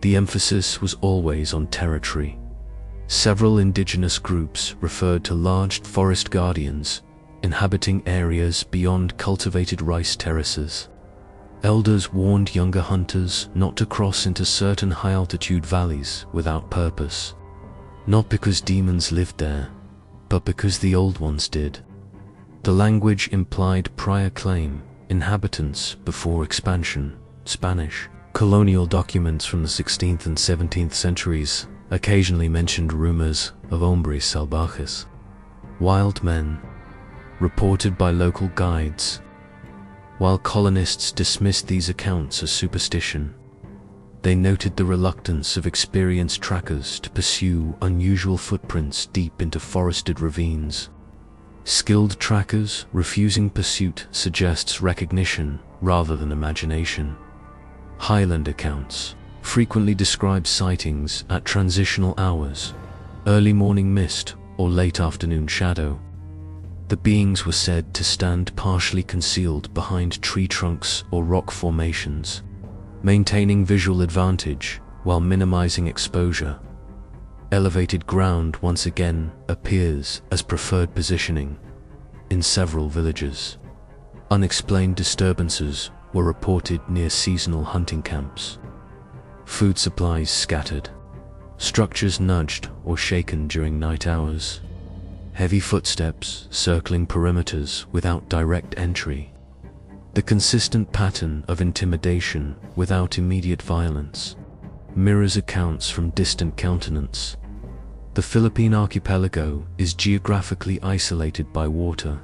S1: The emphasis was always on territory. Several indigenous groups referred to large forest guardians inhabiting areas beyond cultivated rice terraces. Elders warned younger hunters not to cross into certain high-altitude valleys without purpose, not because demons lived there, but because the old ones did. The language implied prior claim, inhabitants before expansion. Spanish colonial documents from the 16th and 17th centuries occasionally mentioned rumors of hombres salvajes, wild men, reported by local guides. While colonists dismissed these accounts as superstition, they noted the reluctance of experienced trackers to pursue unusual footprints deep into forested ravines. Skilled trackers refusing pursuit suggests recognition rather than imagination. Highland accounts frequently describe sightings at transitional hours, early morning mist or late afternoon shadow. The beings were said to stand partially concealed behind tree trunks or rock formations, maintaining visual advantage while minimizing exposure. Elevated ground once again appears as preferred positioning in several villages. Unexplained disturbances were reported near seasonal hunting camps. Food supplies scattered, structures nudged or shaken during night hours. Heavy footsteps circling perimeters without direct entry. The consistent pattern of intimidation without immediate violence mirrors accounts from distant continents. The Philippine archipelago is geographically isolated by water,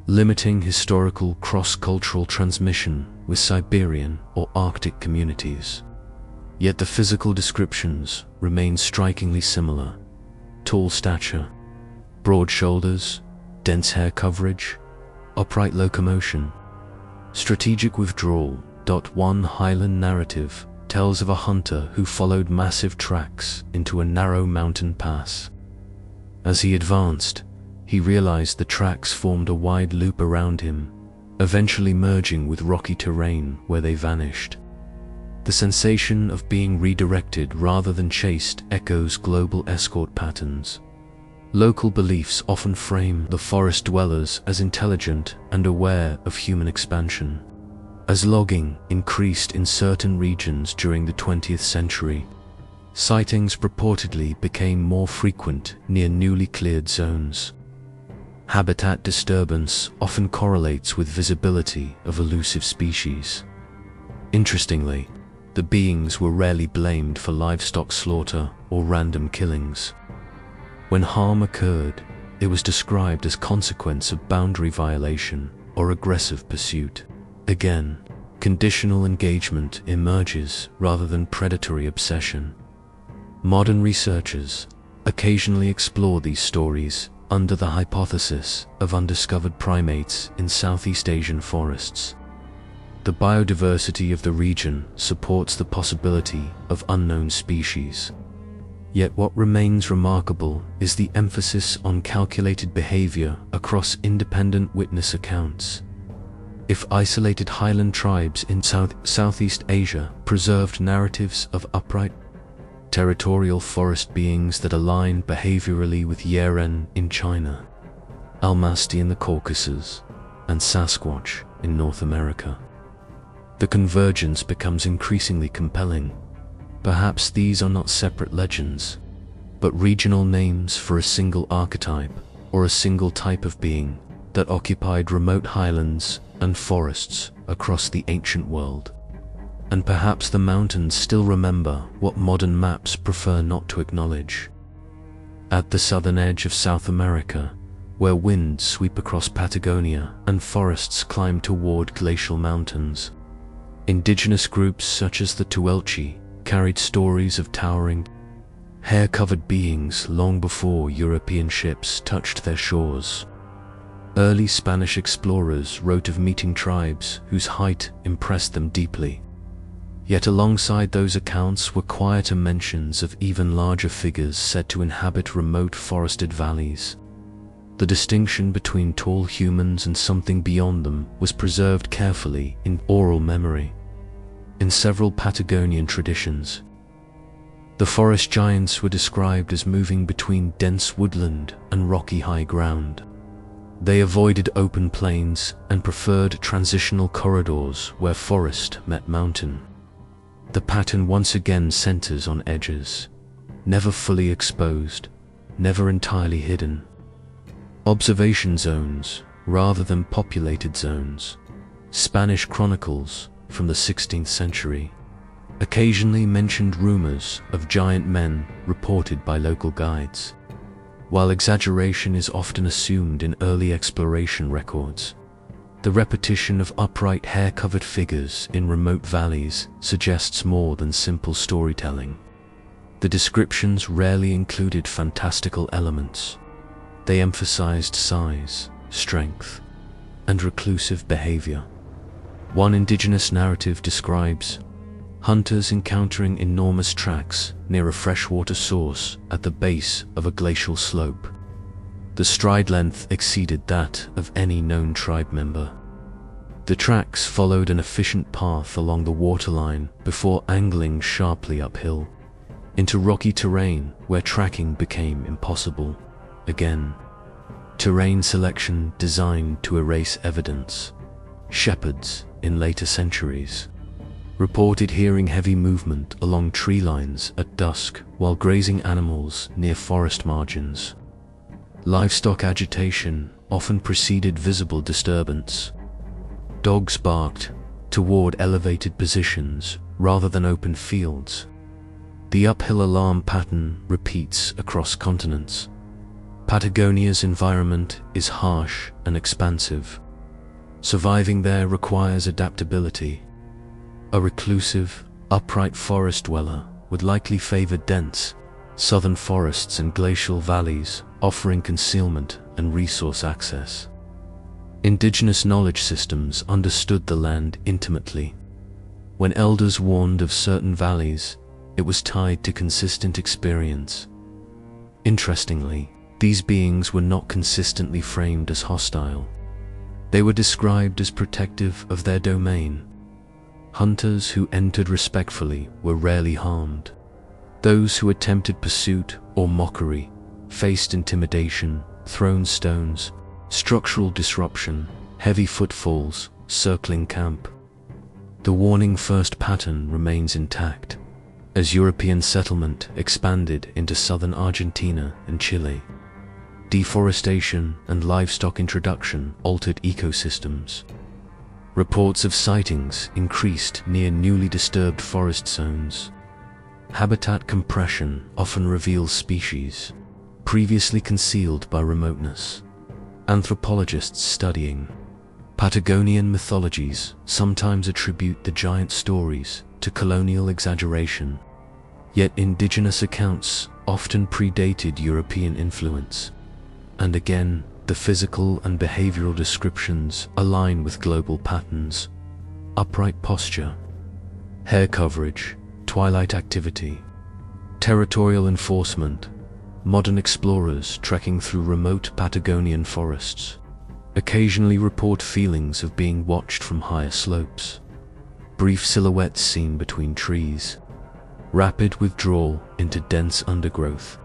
S1: limiting historical cross-cultural transmission with Siberian or Arctic communities. Yet the physical descriptions remain strikingly similar. Tall stature, broad shoulders, dense hair coverage, upright locomotion, strategic withdrawal. One Highland narrative tells of a hunter who followed massive tracks into a narrow mountain pass. As he advanced, he realized the tracks formed a wide loop around him, eventually merging with rocky terrain where they vanished. The sensation of being redirected rather than chased echoes global escort patterns. Local beliefs often frame the forest dwellers as intelligent and aware of human expansion. As logging increased in certain regions during the 20th century, sightings reportedly became more frequent near newly cleared zones. Habitat disturbance often correlates with visibility of elusive species. Interestingly, The beings were rarely blamed for livestock slaughter or random killings. When harm occurred, it was described as consequence of boundary violation or aggressive pursuit. Again, conditional engagement emerges rather than predatory obsession. Modern researchers occasionally explore these stories under the hypothesis of undiscovered primates in Southeast Asian forests. The biodiversity of the region supports the possibility of unknown species. Yet what remains remarkable is the emphasis on calculated behavior across independent witness accounts. If isolated highland tribes in Southeast Asia preserved narratives of upright, territorial forest beings that align behaviorally with Yeren in China, Almasti in the Caucasus, and Sasquatch in North America, the convergence becomes increasingly compelling. Perhaps these are not separate legends, but regional names for a single archetype or a single type of being that occupied remote highlands and forests across the ancient world. And perhaps the mountains still remember what modern maps prefer not to acknowledge. At the southern edge of South America, where winds sweep across Patagonia and forests climb toward glacial mountains, indigenous groups such as the Tuelchi carried stories of towering, hair-covered beings long before European ships touched their shores. Early Spanish explorers wrote of meeting tribes whose height impressed them deeply. Yet alongside those accounts were quieter mentions of even larger figures said to inhabit remote forested valleys. The distinction between tall humans and something beyond them was preserved carefully in oral memory. In several Patagonian traditions, the forest giants were described as moving between dense woodland and rocky high ground. They avoided open plains and preferred transitional corridors where forest met mountain. The pattern once again centers on edges, never fully exposed, never entirely hidden. Observation zones rather than populated zones. Spanish chronicles from the 16th century occasionally mentioned rumors of giant men reported by local guides. While exaggeration is often assumed in early exploration records, the repetition of upright hair-covered figures in remote valleys suggests more than simple storytelling. The descriptions rarely included fantastical elements. They emphasized size, strength, and reclusive behavior. One indigenous narrative describes hunters encountering enormous tracks near a freshwater source at the base of a glacial slope. The stride length exceeded that of any known tribe member. The tracks followed an efficient path along the waterline before angling sharply uphill, into rocky terrain where tracking became impossible. Again, terrain selection designed to erase evidence. Shepherds, in later centuries, reported hearing heavy movement along tree lines at dusk while grazing animals near forest margins. Livestock agitation often preceded visible disturbance. Dogs barked toward elevated positions rather than open fields. The uphill alarm pattern repeats across continents. Patagonia's environment is harsh and expansive. Surviving there requires adaptability. A reclusive, upright forest dweller would likely favor dense, southern forests and glacial valleys, offering concealment and resource access. Indigenous knowledge systems understood the land intimately. When elders warned of certain valleys, it was tied to consistent experience. Interestingly, these beings were not consistently framed as hostile. They were described as protective of their domain. Hunters who entered respectfully were rarely harmed. Those who attempted pursuit or mockery faced intimidation, thrown stones, structural disruption, heavy footfalls, circling camp. The warning first pattern remains intact. As European settlement expanded into southern Argentina and Chile, deforestation and livestock introduction altered ecosystems. Reports of sightings increased near newly disturbed forest zones. Habitat compression often reveals species previously concealed by remoteness. Anthropologists studying Patagonian mythologies sometimes attribute the giant stories to colonial exaggeration, yet indigenous accounts often predated European influence. And again, the physical and behavioral descriptions align with global patterns: upright posture, hair coverage, twilight activity, territorial enforcement. Modern explorers trekking through remote Patagonian forests occasionally report feelings of being watched from higher slopes. Brief silhouettes seen between trees. Rapid withdrawal into dense undergrowth.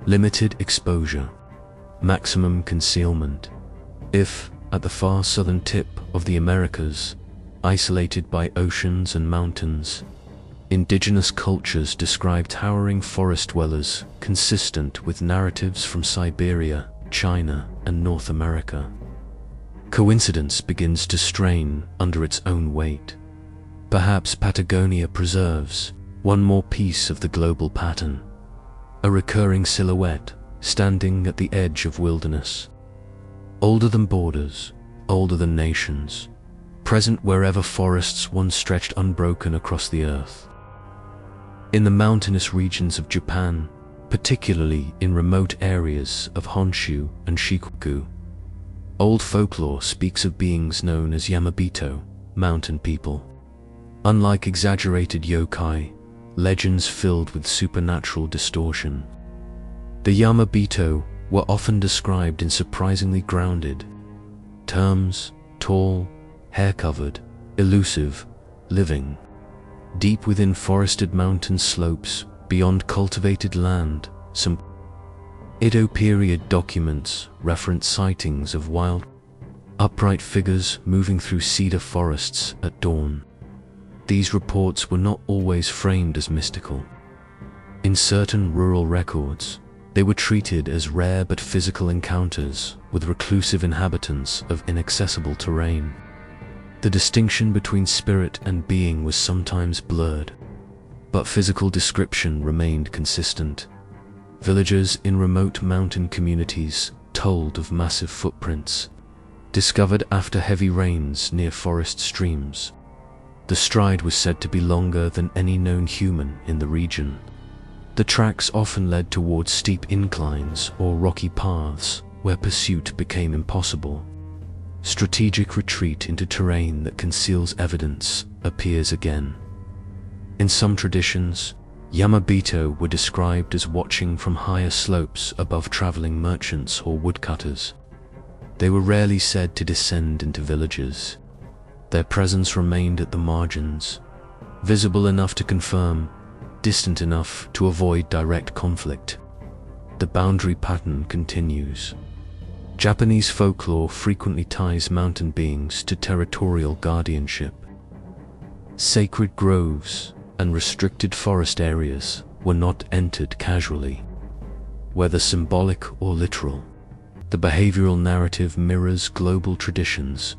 S1: Limited exposure. Maximum concealment. If, at the far southern tip of the Americas, isolated by oceans and mountains, indigenous cultures describe towering forest dwellers consistent with narratives from Siberia, China, and North America. Coincidence begins to strain under its own weight. Perhaps Patagonia preserves one more piece of the global pattern, a recurring silhouette standing at the edge of wilderness, older than borders, older than nations, present wherever forests once stretched unbroken across the earth. In the mountainous regions of Japan, particularly in remote areas of Honshu and Shikoku, old folklore speaks of beings known as Yamabito, mountain people. Unlike exaggerated yokai, legends filled with supernatural distortion, the Yamabito were often described in surprisingly grounded terms: tall, hair-covered, elusive, living deep within forested mountain slopes, beyond cultivated land. Some Edo period documents reference sightings of wild, upright figures moving through cedar forests at dawn. These reports were not always framed as mystical. In certain rural records, they were treated as rare but physical encounters with reclusive inhabitants of inaccessible terrain. The distinction between spirit and being was sometimes blurred, but physical description remained consistent. Villagers in remote mountain communities told of massive footprints, discovered after heavy rains near forest streams. The stride was said to be longer than any known human in the region. The tracks often led towards steep inclines or rocky paths where pursuit became impossible. Strategic retreat into terrain that conceals evidence appears again. In some traditions, Yamabito were described as watching from higher slopes above traveling merchants or woodcutters. They were rarely said to descend into villages. Their presence remained at the margins, visible enough to confirm, distant enough to avoid direct conflict. The boundary pattern continues. Japanese folklore frequently ties mountain beings to territorial guardianship. Sacred groves and restricted forest areas were not entered casually. Whether symbolic or literal, the behavioral narrative mirrors global traditions: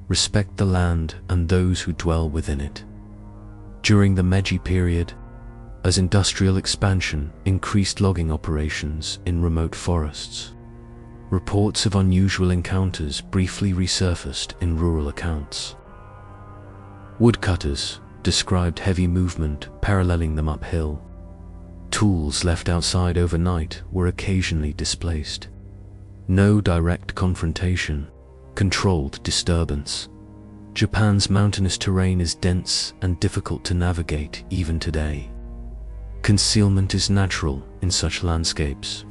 S1: respect the land and those who dwell within it. During the Meiji period, as industrial expansion increased logging operations in remote forests, reports of unusual encounters briefly resurfaced in rural accounts. Woodcutters described heavy movement paralleling them uphill. Tools left outside overnight were occasionally displaced. No direct confrontation, controlled disturbance. Japan's mountainous terrain is dense and difficult to navigate even today. Concealment is natural in such landscapes.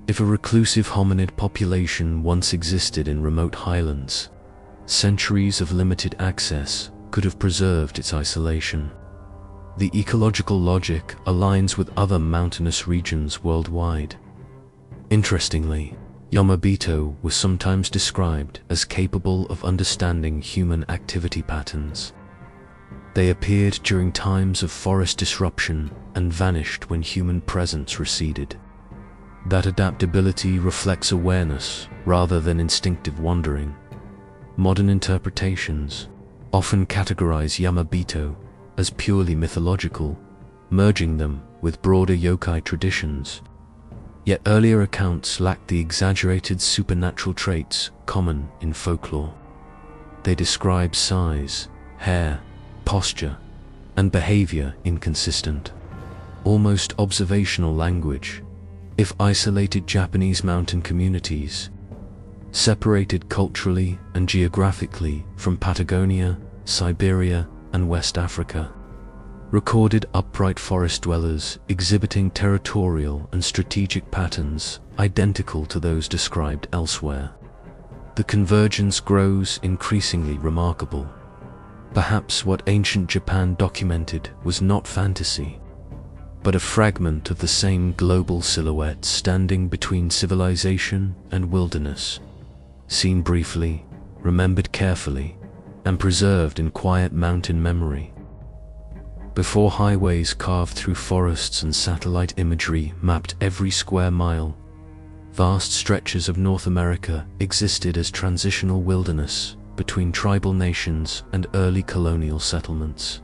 S1: If a reclusive hominid population once existed in remote highlands, centuries of limited access could have preserved its isolation. The ecological logic aligns with other mountainous regions worldwide. Interestingly, Yamabito was sometimes described as capable of understanding human activity patterns. They appeared during times of forest disruption and vanished when human presence receded. That adaptability reflects awareness rather than instinctive wandering. Modern interpretations often categorize Yamabito as purely mythological, merging them with broader yokai traditions. Yet earlier accounts lacked the exaggerated supernatural traits common in folklore. They describe size, hair, posture, and behavior inconsistent, almost observational language. If isolated Japanese mountain communities, separated culturally and geographically from Patagonia, Siberia, and West Africa, recorded upright forest dwellers exhibiting territorial and strategic patterns identical to those described elsewhere. The convergence grows increasingly remarkable. Perhaps what ancient Japan documented was not fantasy, but a fragment of the same global silhouette standing between civilization and wilderness, seen briefly, remembered carefully, and preserved in quiet mountain memory. Before highways carved through forests and satellite imagery mapped every square mile, vast stretches of North America existed as transitional wilderness between tribal nations and early colonial settlements.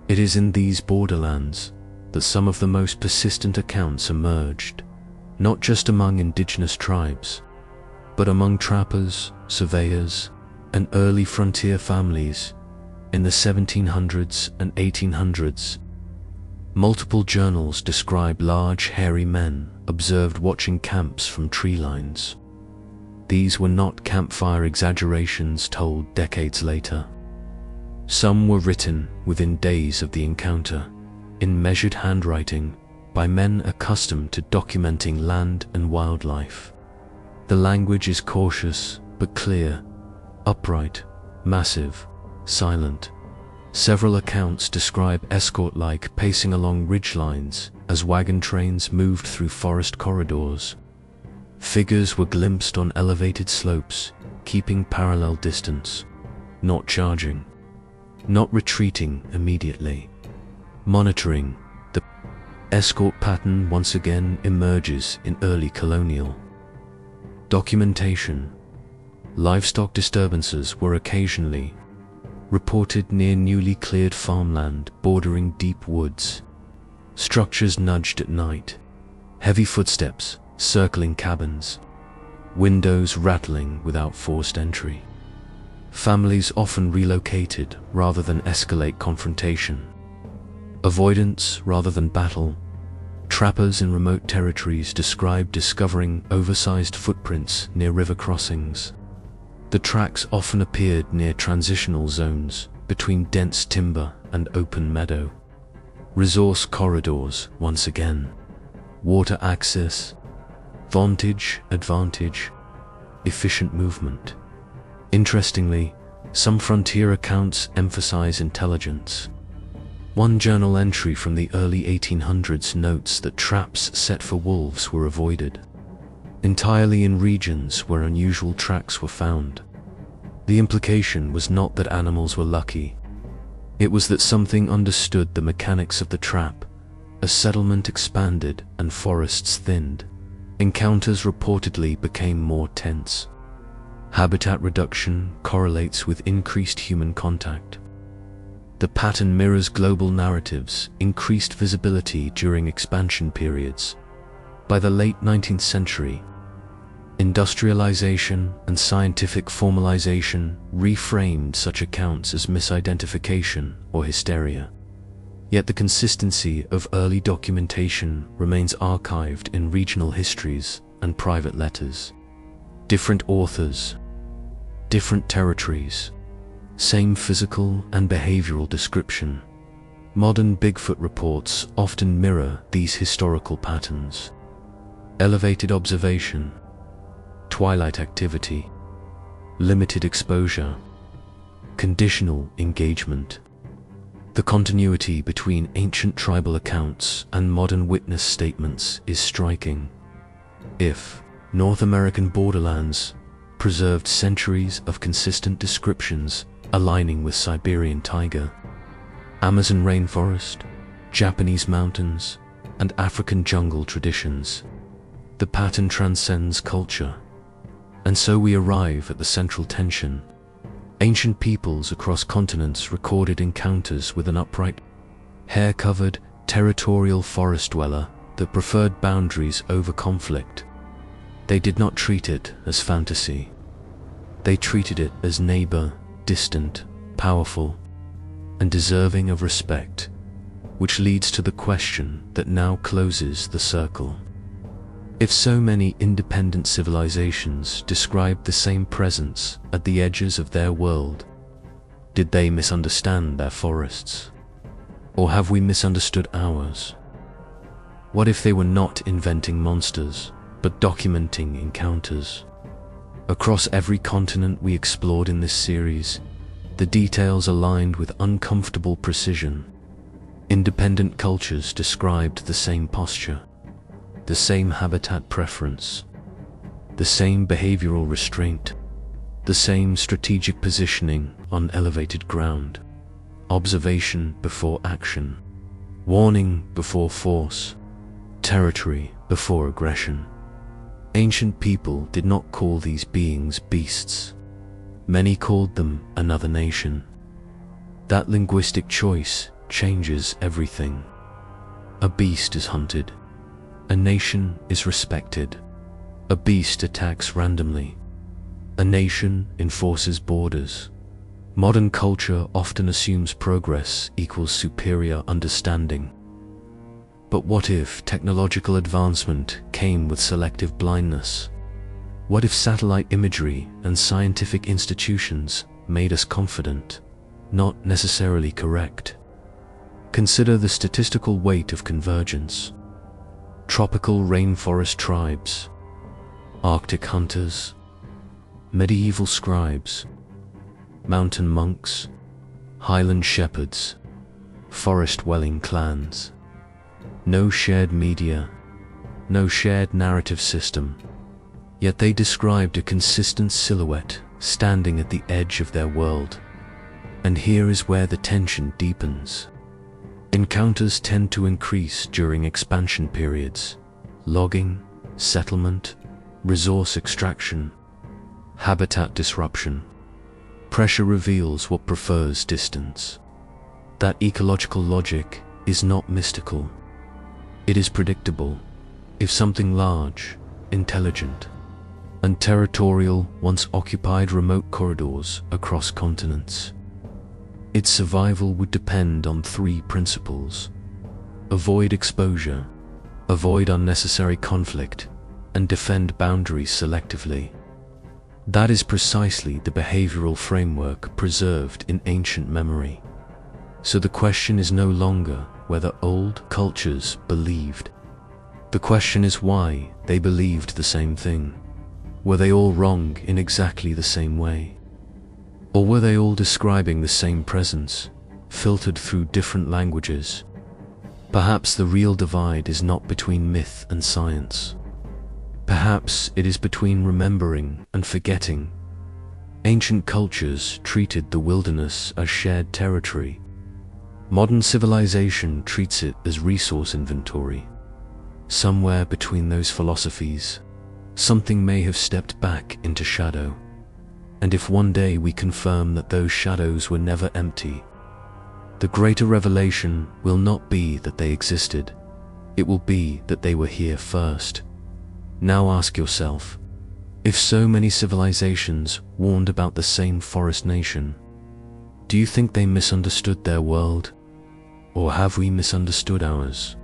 S1: It is in these borderlands that some of the most persistent accounts emerged, not just among indigenous tribes, but among trappers, surveyors, and early frontier families in the 1700s and 1800s. Multiple journals describe large, hairy men observed watching camps from tree lines. These were not campfire exaggerations told decades later. Some were written within days of the encounter, in measured handwriting by men accustomed to documenting land and wildlife. The language is cautious but clear, upright, massive, silent. Several accounts describe escort-like pacing along ridgelines as wagon trains moved through forest corridors. Figures were glimpsed on elevated slopes, keeping parallel distance, not charging, not retreating immediately. Monitoring, the escort pattern once again emerges in early colonial documentation. Livestock disturbances were occasionally reported near newly cleared farmland bordering deep woods. Structures nudged at night, heavy footsteps circling cabins, windows rattling without forced entry. Families often relocated rather than escalate confrontation. Avoidance rather than battle. Trappers in remote territories described discovering oversized footprints near river crossings. The tracks often appeared near transitional zones between dense timber and open meadow. Resource corridors once again. Water access, vantage, advantage, efficient movement. Interestingly, some frontier accounts emphasize intelligence. One journal entry from the early 1800s notes that traps set for wolves were avoided, entirely in regions where unusual tracks were found. The implication was not that animals were lucky. It was that something understood the mechanics of the trap. As settlement expanded and forests thinned, encounters reportedly became more tense. Habitat reduction correlates with increased human contact. The pattern mirrors global narratives, increased visibility during expansion periods. By the late 19th century, industrialization and scientific formalization reframed such accounts as misidentification or hysteria. Yet the consistency of early documentation remains archived in regional histories and private letters. Different authors, different territories, same physical and behavioral description. Modern Bigfoot reports often mirror these historical patterns. Elevated observation, twilight activity, limited exposure, conditional engagement. The continuity between ancient tribal accounts and modern witness statements is striking. If North American borderlands preserved centuries of consistent descriptions aligning with Siberian taiga, Amazon rainforest, Japanese mountains, and African jungle traditions, the pattern transcends culture. And so we arrive at the central tension. Ancient peoples across continents recorded encounters with an upright, hair-covered, territorial forest dweller that preferred boundaries over conflict. They did not treat it as fantasy. They treated it as neighbor, distant, powerful, and deserving of respect, which leads to the question that now closes the circle. If so many independent civilizations described the same presence at the edges of their world, did they misunderstand their forests? Or have we misunderstood ours? What if they were not inventing monsters, but documenting encounters? Across every continent we explored in this series, the details aligned with uncomfortable precision. Independent cultures described the same posture, the same habitat preference, the same behavioral restraint, the same strategic positioning on elevated ground, observation before action, warning before force, territory before aggression. Ancient people did not call these beings beasts. Many called them another nation. That linguistic choice changes everything. A beast is hunted. A nation is respected. A beast attacks randomly. A nation enforces borders. Modern culture often assumes progress equals superior understanding. But what if technological advancement came with selective blindness? What if satellite imagery and scientific institutions made us confident, not necessarily correct? Consider the statistical weight of convergence. Tropical rainforest tribes, Arctic hunters, medieval scribes, mountain monks, highland shepherds, forest-dwelling clans. No shared media, no shared narrative system, yet they described a consistent silhouette standing at the edge of their world. And here is where the tension deepens. Encounters tend to increase during expansion periods: logging, settlement, resource extraction, habitat disruption. Pressure reveals what prefers distance. That ecological logic is not mystical. It is predictable. If something large, intelligent, and territorial once occupied remote corridors across continents, its survival would depend on three principles: avoid exposure, avoid unnecessary conflict, and defend boundaries selectively. That is precisely the behavioral framework preserved in ancient memory. So the question is no longer whether old cultures believed. The question is why they believed the same thing. Were they all wrong in exactly the same way? Or were they all describing the same presence, filtered through different languages? Perhaps the real divide is not between myth and science. Perhaps it is between remembering and forgetting. Ancient cultures treated the wilderness as shared territory. Modern civilization treats it as resource inventory. Somewhere between those philosophies, something may have stepped back into shadow. And if one day we confirm that those shadows were never empty, the greater revelation will not be that they existed. It will be that they were here first. Now ask yourself, if so many civilizations warned about the same forest nation, do you think they misunderstood their world? Or have we misunderstood ours?